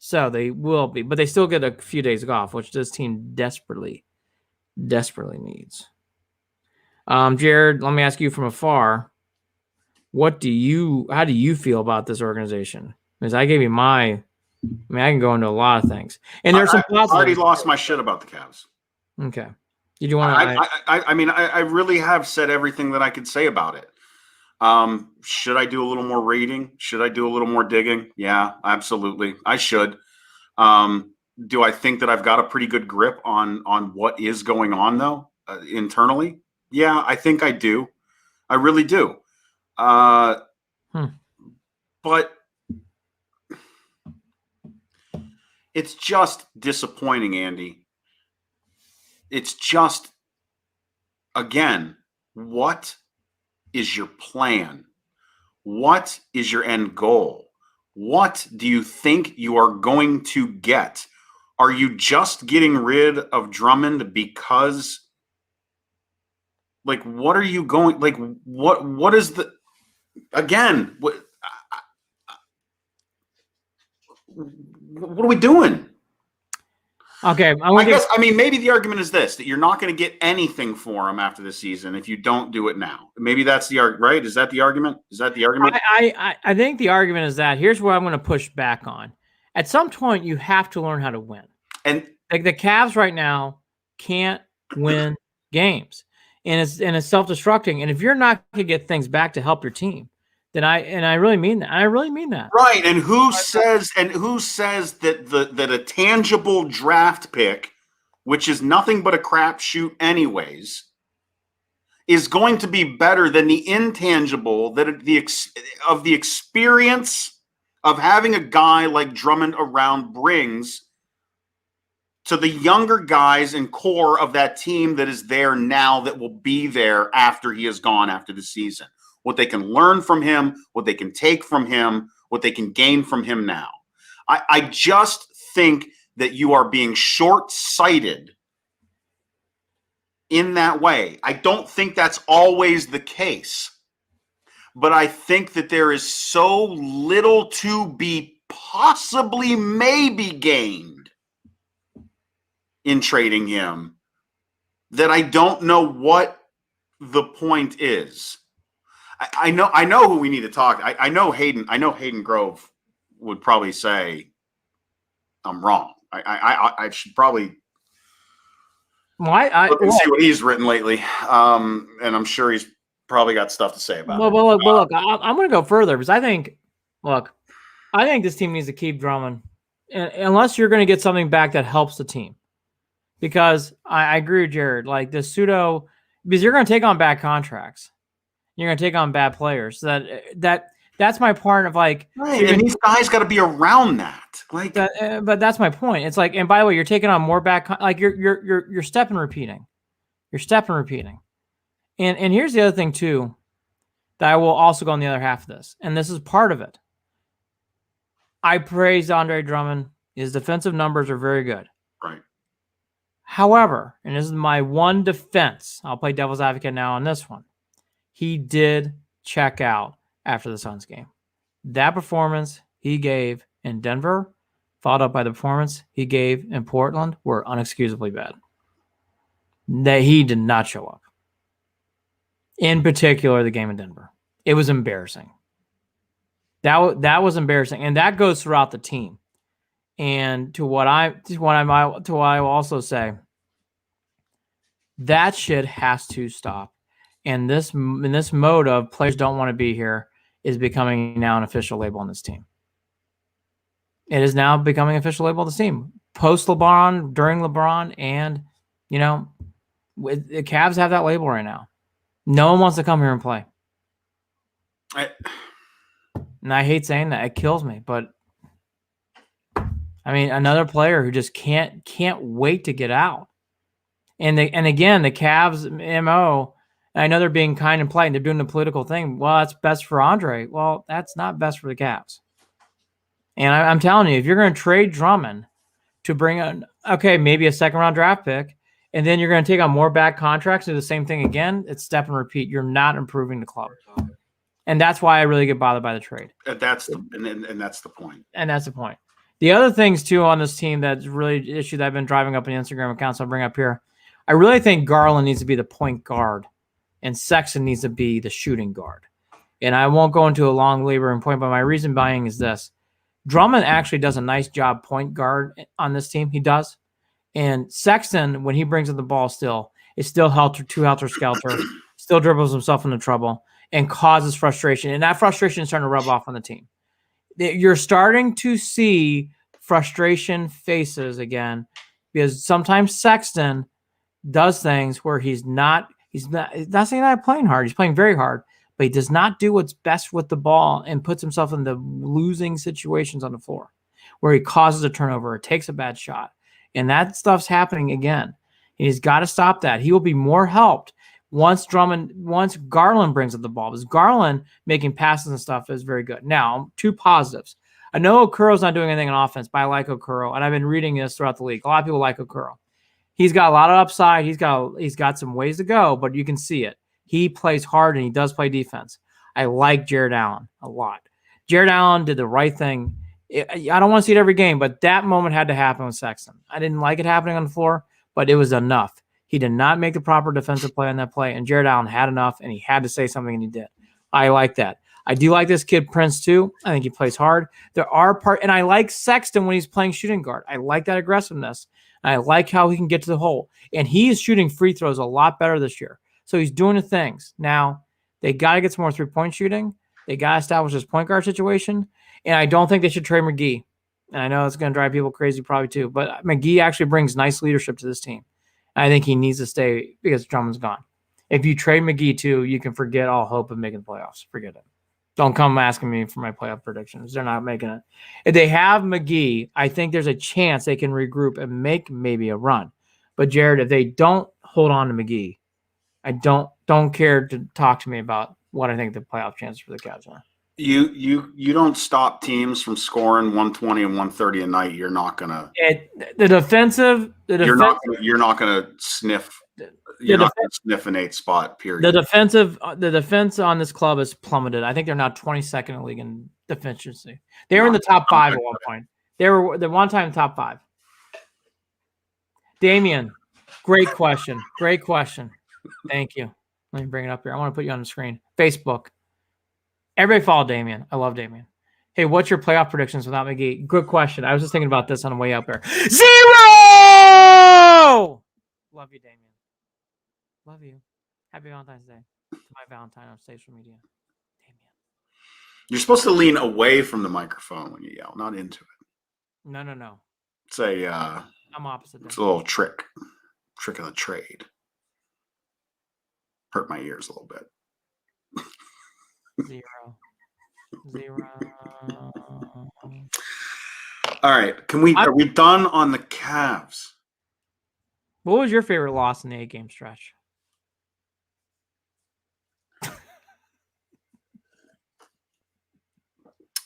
So they will be, but they still get a few days off, which this team desperately needs. Jared, let me ask you from afar, how do you feel about this organization? Because I gave you I can go into a lot of things. And there's some positives. I already lost my shit about the Cavs. Okay. Did you want to? I really have said everything that I could say about it. Should I do a little more reading? Should I do a little more digging? Yeah, absolutely. I should. Do I think that I've got a pretty good grip on what is going on though, internally? Yeah, I think I do. I really do. But it's just disappointing, Andy. It's just, again, what is your plan? What is your end goal? What do you think you are going to get? Are you just getting rid of Drummond because, what are you going, what is the, again, what are we doing? Okay. Maybe the argument is this, that you're not going to get anything for him after the season if you don't do it now. Maybe that's the argument, right? Is that the argument? I think the argument is that here's what I'm going to push back on. At some point, you have to learn how to win. And like the Cavs right now can't win games, and it's self-destructing. And if you're not going to get things back to help your team, then I really mean that. I really mean that. Right. And who says that a tangible draft pick, which is nothing but a crapshoot anyways, is going to be better than the intangible of the experience of having a guy like Drummond around brings to the younger guys and core of that team that is there now, that will be there after he is gone after the season. What they can learn from him, what they can take from him, what they can gain from him now. I just think that you are being short-sighted in that way. I don't think that's always the case, but I think that there is so little to be possibly maybe gained in trading him that I don't know what the point is. I know who we need to talk. I know Hayden Grove would probably say I'm wrong. I should probably Look and see what he's written lately. And I'm sure he's probably got stuff to say about it. Look, I'm going to go further because I think this team needs to keep Drummond unless you're going to get something back that helps the team. Because I agree with Jared, like because you're going to take on bad contracts. You're going to take on bad players. So that's my part of like, right. And these guys got to be around that. Like, but that's my point. It's like, and by the way, you're taking on more bad, like you're stepping repeating. You're stepping repeating. And here's the other thing too, that I will also go on the other half of this, and this is part of it. I praise Andre Drummond. His defensive numbers are very good. Right. However, and this is my one defense, I'll play devil's advocate now on this one. He did check out after the Suns game. That performance he gave in Denver, followed up by the performance he gave in Portland, were unexcusably bad. That he did not show up. In particular, the game in Denver. It was embarrassing. That was embarrassing, and that goes throughout the team. And to what I will also say, that shit has to stop. And this mode of players don't want to be here is becoming now an official label on this team. It is now becoming an official label on this team. Post LeBron, during LeBron, and the Cavs have that label right now. No one wants to come here and play. And I hate saying that. It kills me. But, I mean, another player who just can't wait to get out. And again, the Cavs MO, I know they're being kind and polite and they're doing the political thing. Well, that's best for Andre. Well, that's not best for the Cavs. And I'm telling you, if you're going to trade Drummond to bring in, maybe a second-round draft pick, and then you're going to take on more bad contracts and do the same thing again, it's step and repeat. You're not improving the club. And that's why I really get bothered by the trade. That's the point. And that's the point. The other things, too, on this team that's really an issue that I've been driving up in the Instagram accounts I'll bring up here, I really think Garland needs to be the point guard and Sexton needs to be the shooting guard. And I won't go into a long laboring point, but my reason being is this. Drummond actually does a nice job point guard on this team. He does. And Sexton, when he brings up the ball is still helter-skelter, still dribbles himself into trouble and causes frustration. And that frustration is starting to rub off on the team. You're starting to see frustration faces again because sometimes Sexton does things where he's not saying that playing hard. He's playing very hard, but he does not do what's best with the ball and puts himself in the losing situations on the floor where he causes a turnover or takes a bad shot. And that stuff's happening again. He's got to stop that. He will be more helped once Garland brings up the ball. Because Garland making passes and stuff is very good. Now, two positives. I know Okuro's not doing anything on offense, but I like Okuro, and I've been reading this throughout the league. A lot of people like Okuro. He's got a lot of upside. He's got some ways to go, but you can see it. He plays hard, and he does play defense. I like Jared Allen a lot. Jared Allen did the right thing. I don't want to see it every game, but that moment had to happen with Sexton. I didn't like it happening on the floor, but it was enough. He did not make the proper defensive play on that play, and Jared Allen had enough, and he had to say something, and he did. I like that. I do like this kid Prince too. I think he plays hard. And I like Sexton when he's playing shooting guard. I like that aggressiveness. I like how he can get to the hole, and he is shooting free throws a lot better this year. So he's doing the things. Now they got to get some more 3-point shooting. They got to establish this point guard situation. And I don't think they should trade McGee. And I know it's going to drive people crazy probably too. But McGee actually brings nice leadership to this team. I think he needs to stay because Drummond's gone. If you trade McGee too, you can forget all hope of making the playoffs. Forget it. Don't come asking me for my playoff predictions. They're not making it. If they have McGee, I think there's a chance they can regroup and make maybe a run. But Jared, if they don't hold on to McGee, I don't care to talk to me about what I think the playoff chances for the Cavs are. You don't stop teams from scoring 120 and 130 a night. You're not gonna. The defensive. You're not gonna sniff. You're not gonna sniff an 8 spot. Period. The defense on this club has plummeted. I think they're now 22nd in the league in efficiency. They were in the top 5 at one point. They were the one time top 5. Damian, great question. Great question. Thank you. Let me bring it up here. I want to put you on the screen. Facebook. Everybody follow Damian. I love Damian. Hey, what's your playoff predictions without McGee? Good question. I was just thinking about this on the way up here. 0! Love you, Damien. Love you. Happy Valentine's Day to my Valentine on social media. Damien. You're supposed to lean away from the microphone when you yell, not into it. No. It's a I'm opposite. it's a little trick of the trade. Hurt my ears a little bit. 0. All right, are we done on the Cavs? What was your favorite loss in the 8-game stretch?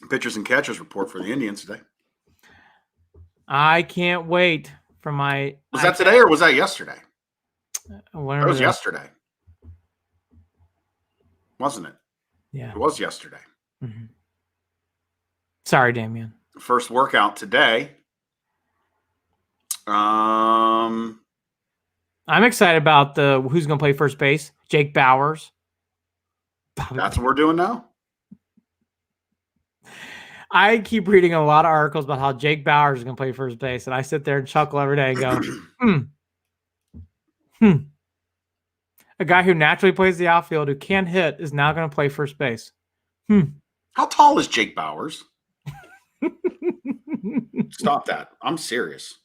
Pitchers and catchers report for the Indians today. I can't wait for my. Was that today or was that yesterday? That was yesterday. Wasn't it? Yeah. It was yesterday. Mm-hmm. Sorry, Damien. First workout today. I'm excited about who's going to play first base. Jake Bauers. That's what we're doing now? I keep reading a lot of articles about how Jake Bauers is going to play first base, and I sit there and chuckle every day and go, A guy who naturally plays the outfield, who can't hit, is now going to play first base. How tall is Jake Bauers? Stop that. I'm serious.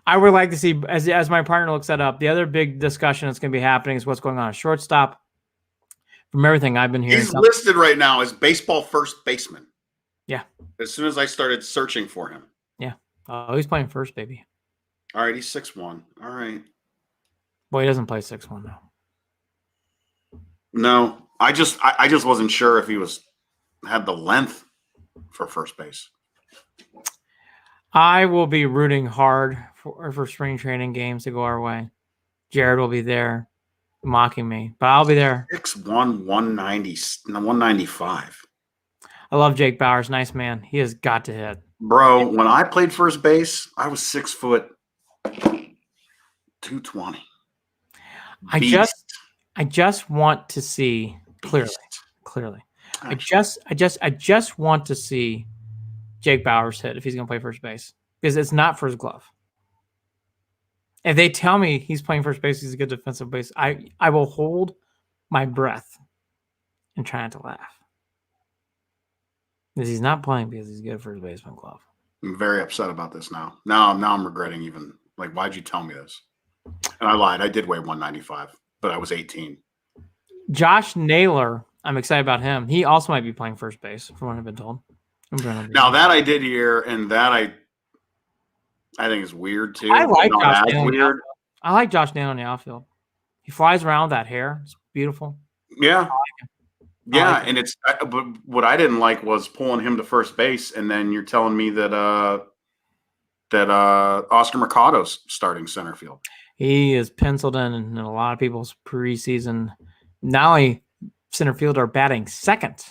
I would like to see, as my partner looks that up, the other big discussion that's going to be happening is what's going on at shortstop. From everything I've been hearing. He's listed right now as baseball first baseman. Yeah. As soon as I started searching for him. Yeah. Oh, he's playing first, baby. All right, he's 6'1". All right. Boy, he doesn't play 6'1" now. No, I just wasn't sure if he had the length for first base. I will be rooting hard for spring training games to go our way. Jared will be there mocking me, but I'll be there. 6'1", 195. I love Jake Bauers. Nice man. He has got to hit. Bro, when I played first base, I was 6 foot 220. I just want to see clearly. I just want to see Jake Bauers hit if he's going to play first base, because it's not for his glove. If they tell me he's playing first base, he's a good defensive base, I will hold my breath and try not to laugh. Because he's not playing because he's good first baseman glove. I'm very upset about this now. Now I'm regretting even, like, why'd you tell me this? And I lied. I did weigh 195, but I was 18. Josh Naylor, I'm excited about him. He also might be playing first base, from what I've been told. Now that I did hear, and that I think is weird too. I like Josh Naylor. I like Josh Naylor in the outfield. He flies around with that hair. It's beautiful. Yeah. Yeah, and but what I didn't like was pulling him to first base, and then you're telling me that Oscar Mercado's starting center field. He is penciled in a lot of people's preseason. Not only center fielder batting second.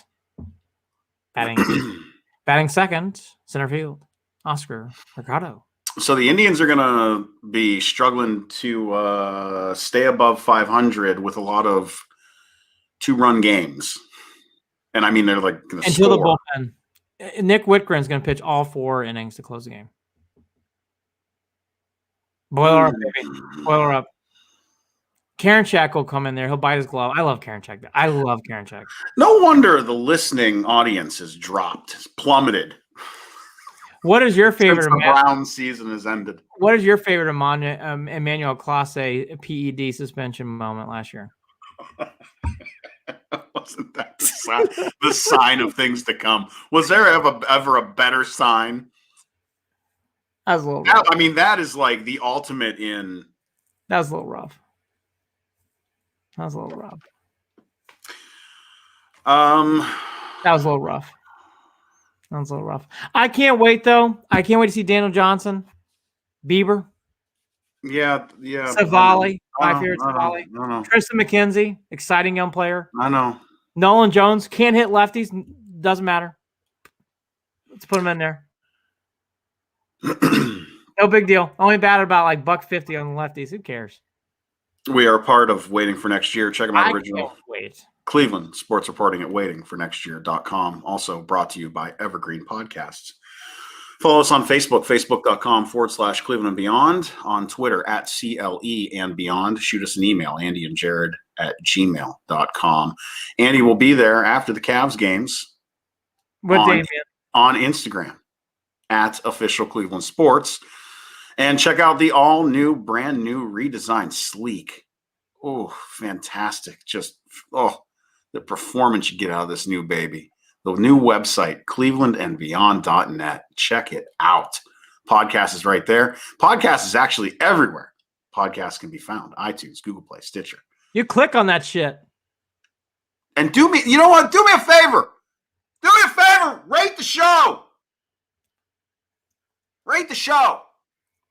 Batting second, center field, Oscar Mercado. So the Indians are going to be struggling to stay above 500 with a lot of 2-run games. And I mean, they're like going to until the bullpen. Nick Whitgren's going to pitch all 4 innings to close the game. Boiler up, baby. Boiler up. Karinchak will come in there. He'll bite his glove. I love Karinchak. I love Karinchak. No wonder the listening audience has dropped, has plummeted. What is your favorite? Since the Brown season has ended. What is your favorite Emmanuel Clase PED suspension moment last year? Wasn't that the sign of things to come? Was there ever a better sign? That was a little rough. I mean, that is like the ultimate in. That was a little rough. That was a little rough. That was a little rough. That was a little rough. I can't wait, though. I can't wait to see Daniel Johnson, Bieber. Yeah. Savali, my favorite Savali. No. Tristan McKenzie, exciting young player. I know. Nolan Jones, can't hit lefties. Doesn't matter. Let's put him in there. No big deal. Only batted about like $150 on the lefties. Who cares? We are part of Waiting for Next Year. Check them out. Original wait. Cleveland sports reporting at waitingfornextyear.com. Also brought to you by Evergreen Podcasts. Follow us on Facebook, facebook.com/Cleveland and Beyond. On Twitter @CLE and Beyond. Shoot us an email, andyandjared@gmail.com. Andy will be there after the Cavs games on Instagram @official Cleveland Sports. And check out the brand new redesigned sleek. Oh, fantastic. Just, the performance you get out of this new baby. The new website, clevelandandbeyond.net. Check it out. Podcast is right there. Podcast is actually everywhere. Podcasts can be found. iTunes, Google Play, Stitcher. You click on that shit. And you know what? Do me a favor. Do me a favor. Rate the show. Rate the show.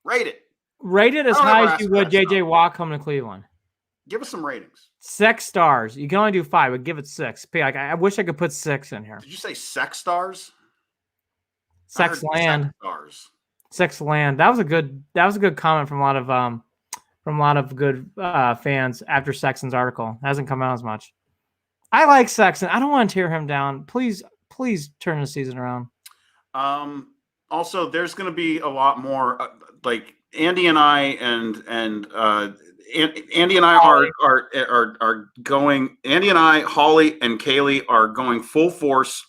Rate it. Rate it as high as you would JJ Watt coming to Cleveland. Give us some ratings. 6 stars. You can only do 5, but give it 6. I wish I could put 6 in here. Did you say sex stars? Sex land. Stars. Sex land. That was a good comment from a lot of good fans after Sexton's article. It hasn't come out as much. I like Sexton. I don't want to tear him down. Please turn the season around. Also, there's going to be a lot more like Andy and I and Andy and I are going. Andy and I, Holly and Kaylee are going full force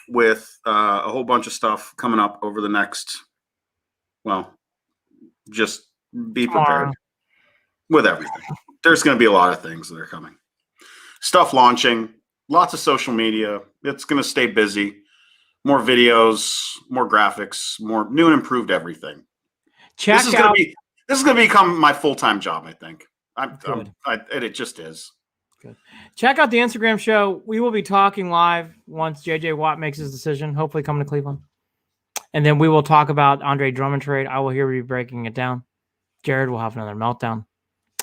with a whole bunch of stuff coming up over the next. Well, just be prepared with everything. There's going to be a lot of things that are coming. Stuff launching, lots of social media. It's going to stay busy. More videos, more graphics, more new and improved everything. This is going to become my full-time job, I think. It just is. Good. Check out the Instagram show. We will be talking live once JJ Watt makes his decision, hopefully coming to Cleveland. And then we will talk about Andre Drummond trade. I will be breaking it down. Jared will have another meltdown.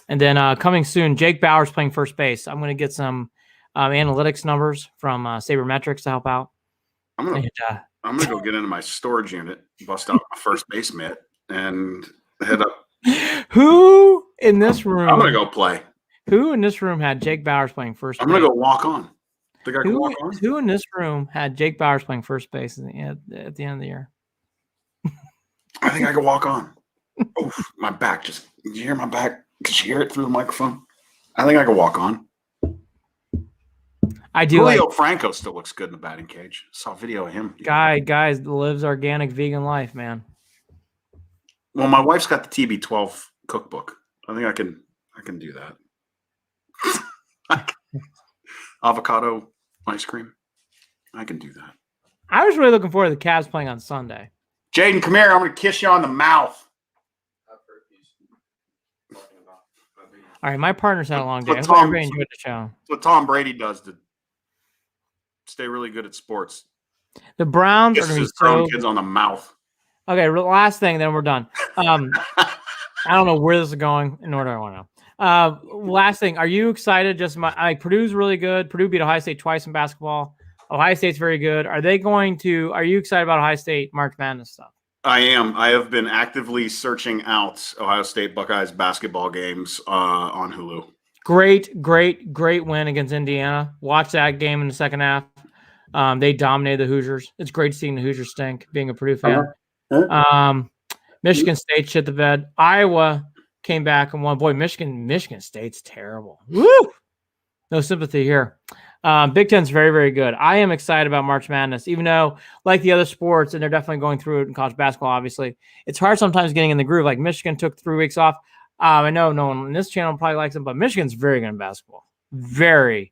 And then coming soon, Jake Bauer's playing first base. I'm going to get some analytics numbers from Sabermetrics to help out. I'm gonna go get into my storage unit, bust out my first base mitt, and head up. Who in this room? I'm gonna go play. Who in this room had Jake Bowers playing first base? I'm gonna go walk on. Think I can walk on? Who in this room had Jake Bowers playing first base at the end of the year? I think I can walk on. Oof, my back just. Did you hear my back? Could you hear it through the microphone? I think I can walk on. I do. Julio Franco still looks good in the batting cage. Saw a video of him. Guys lives organic vegan life, man. Well, my wife's got the TB12 cookbook. I think I can do that. Avocado ice cream. I can do that. I was really looking forward to the Cavs playing on Sunday. Jaden, come here. I'm going to kiss you on the mouth. All right, my partner's had a long day. I hope everybody enjoyed the show. That's what Tom Brady does to stay really good at sports. The Browns are going to be kids on the mouth. Okay, last thing, then we're done. I don't know where this is going, nor do I want to know. Last thing, are you excited? Purdue's really good. Purdue beat Ohio State twice in basketball. Ohio State's very good. Are you excited about Ohio State March Madness stuff? I am. I have been actively searching out Ohio State Buckeyes basketball games on Hulu. Great win against Indiana. Watch that game in the second half. They dominated the Hoosiers. It's great seeing the Hoosiers stink, being a Purdue fan. Michigan State shit the bed. Iowa came back and won. Boy, Michigan State's terrible. Woo! No sympathy here. Big Ten's very, very good. I am excited about March Madness, even though, like the other sports, and they're definitely going through it in college basketball, obviously, it's hard sometimes getting in the groove. Like Michigan took 3 weeks off. I know no one on this channel probably likes them, but Michigan's very good in basketball. They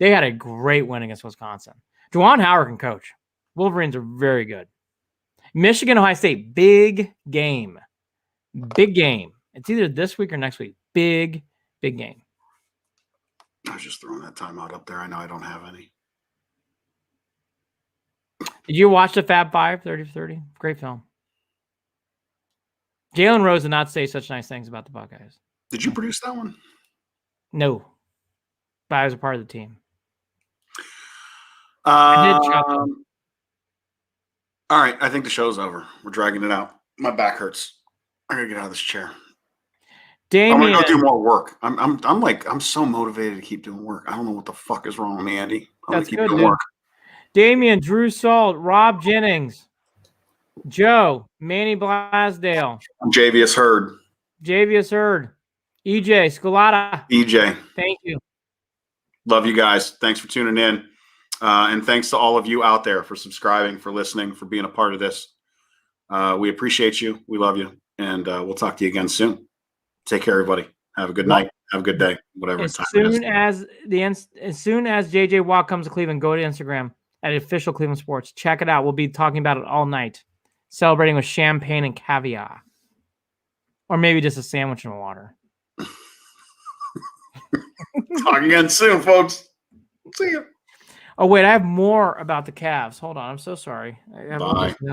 had a great win against Wisconsin. Juwan Howard can coach. Wolverines are very good. Michigan, Ohio State, big game. Big game. It's either this week or next week. Big game. I was just throwing that timeout up there. I know I don't have any. Did you watch the Fab Five, 30 for 30? Great film. Jalen Rose did not say such nice things about the Buckeyes. Did you produce that one? No. But I was a part of the team. I did chop them. All right. I think the show's over. We're dragging it out. My back hurts. I gotta get out of this chair. Damien, I'm gonna go do more work. I'm so motivated to keep doing work. I don't know what the fuck is wrong with me, Andy. I'm gonna keep doing work. Damien, Drew Salt, Rob Jennings. Joe, Manny Blasdale, Javius Hurd, Javius Hurd, EJ Scolata. EJ. Thank you. Love you guys. Thanks for tuning in. And thanks to all of you out there for subscribing, for listening, for being a part of this. We appreciate you. We love you. And we'll talk to you again soon. Take care, everybody. Have a good night. Have a good day. Whatever As time soon it is. as soon as JJ Watt comes to Cleveland, go to Instagram at official Cleveland Sports. Check it out. We'll be talking about it all night, celebrating with champagne and caviar, or maybe just a sandwich and water. Talk again soon, folks. See you. Oh wait, I have more about the Cavs. Hold on, I'm so sorry. Bye.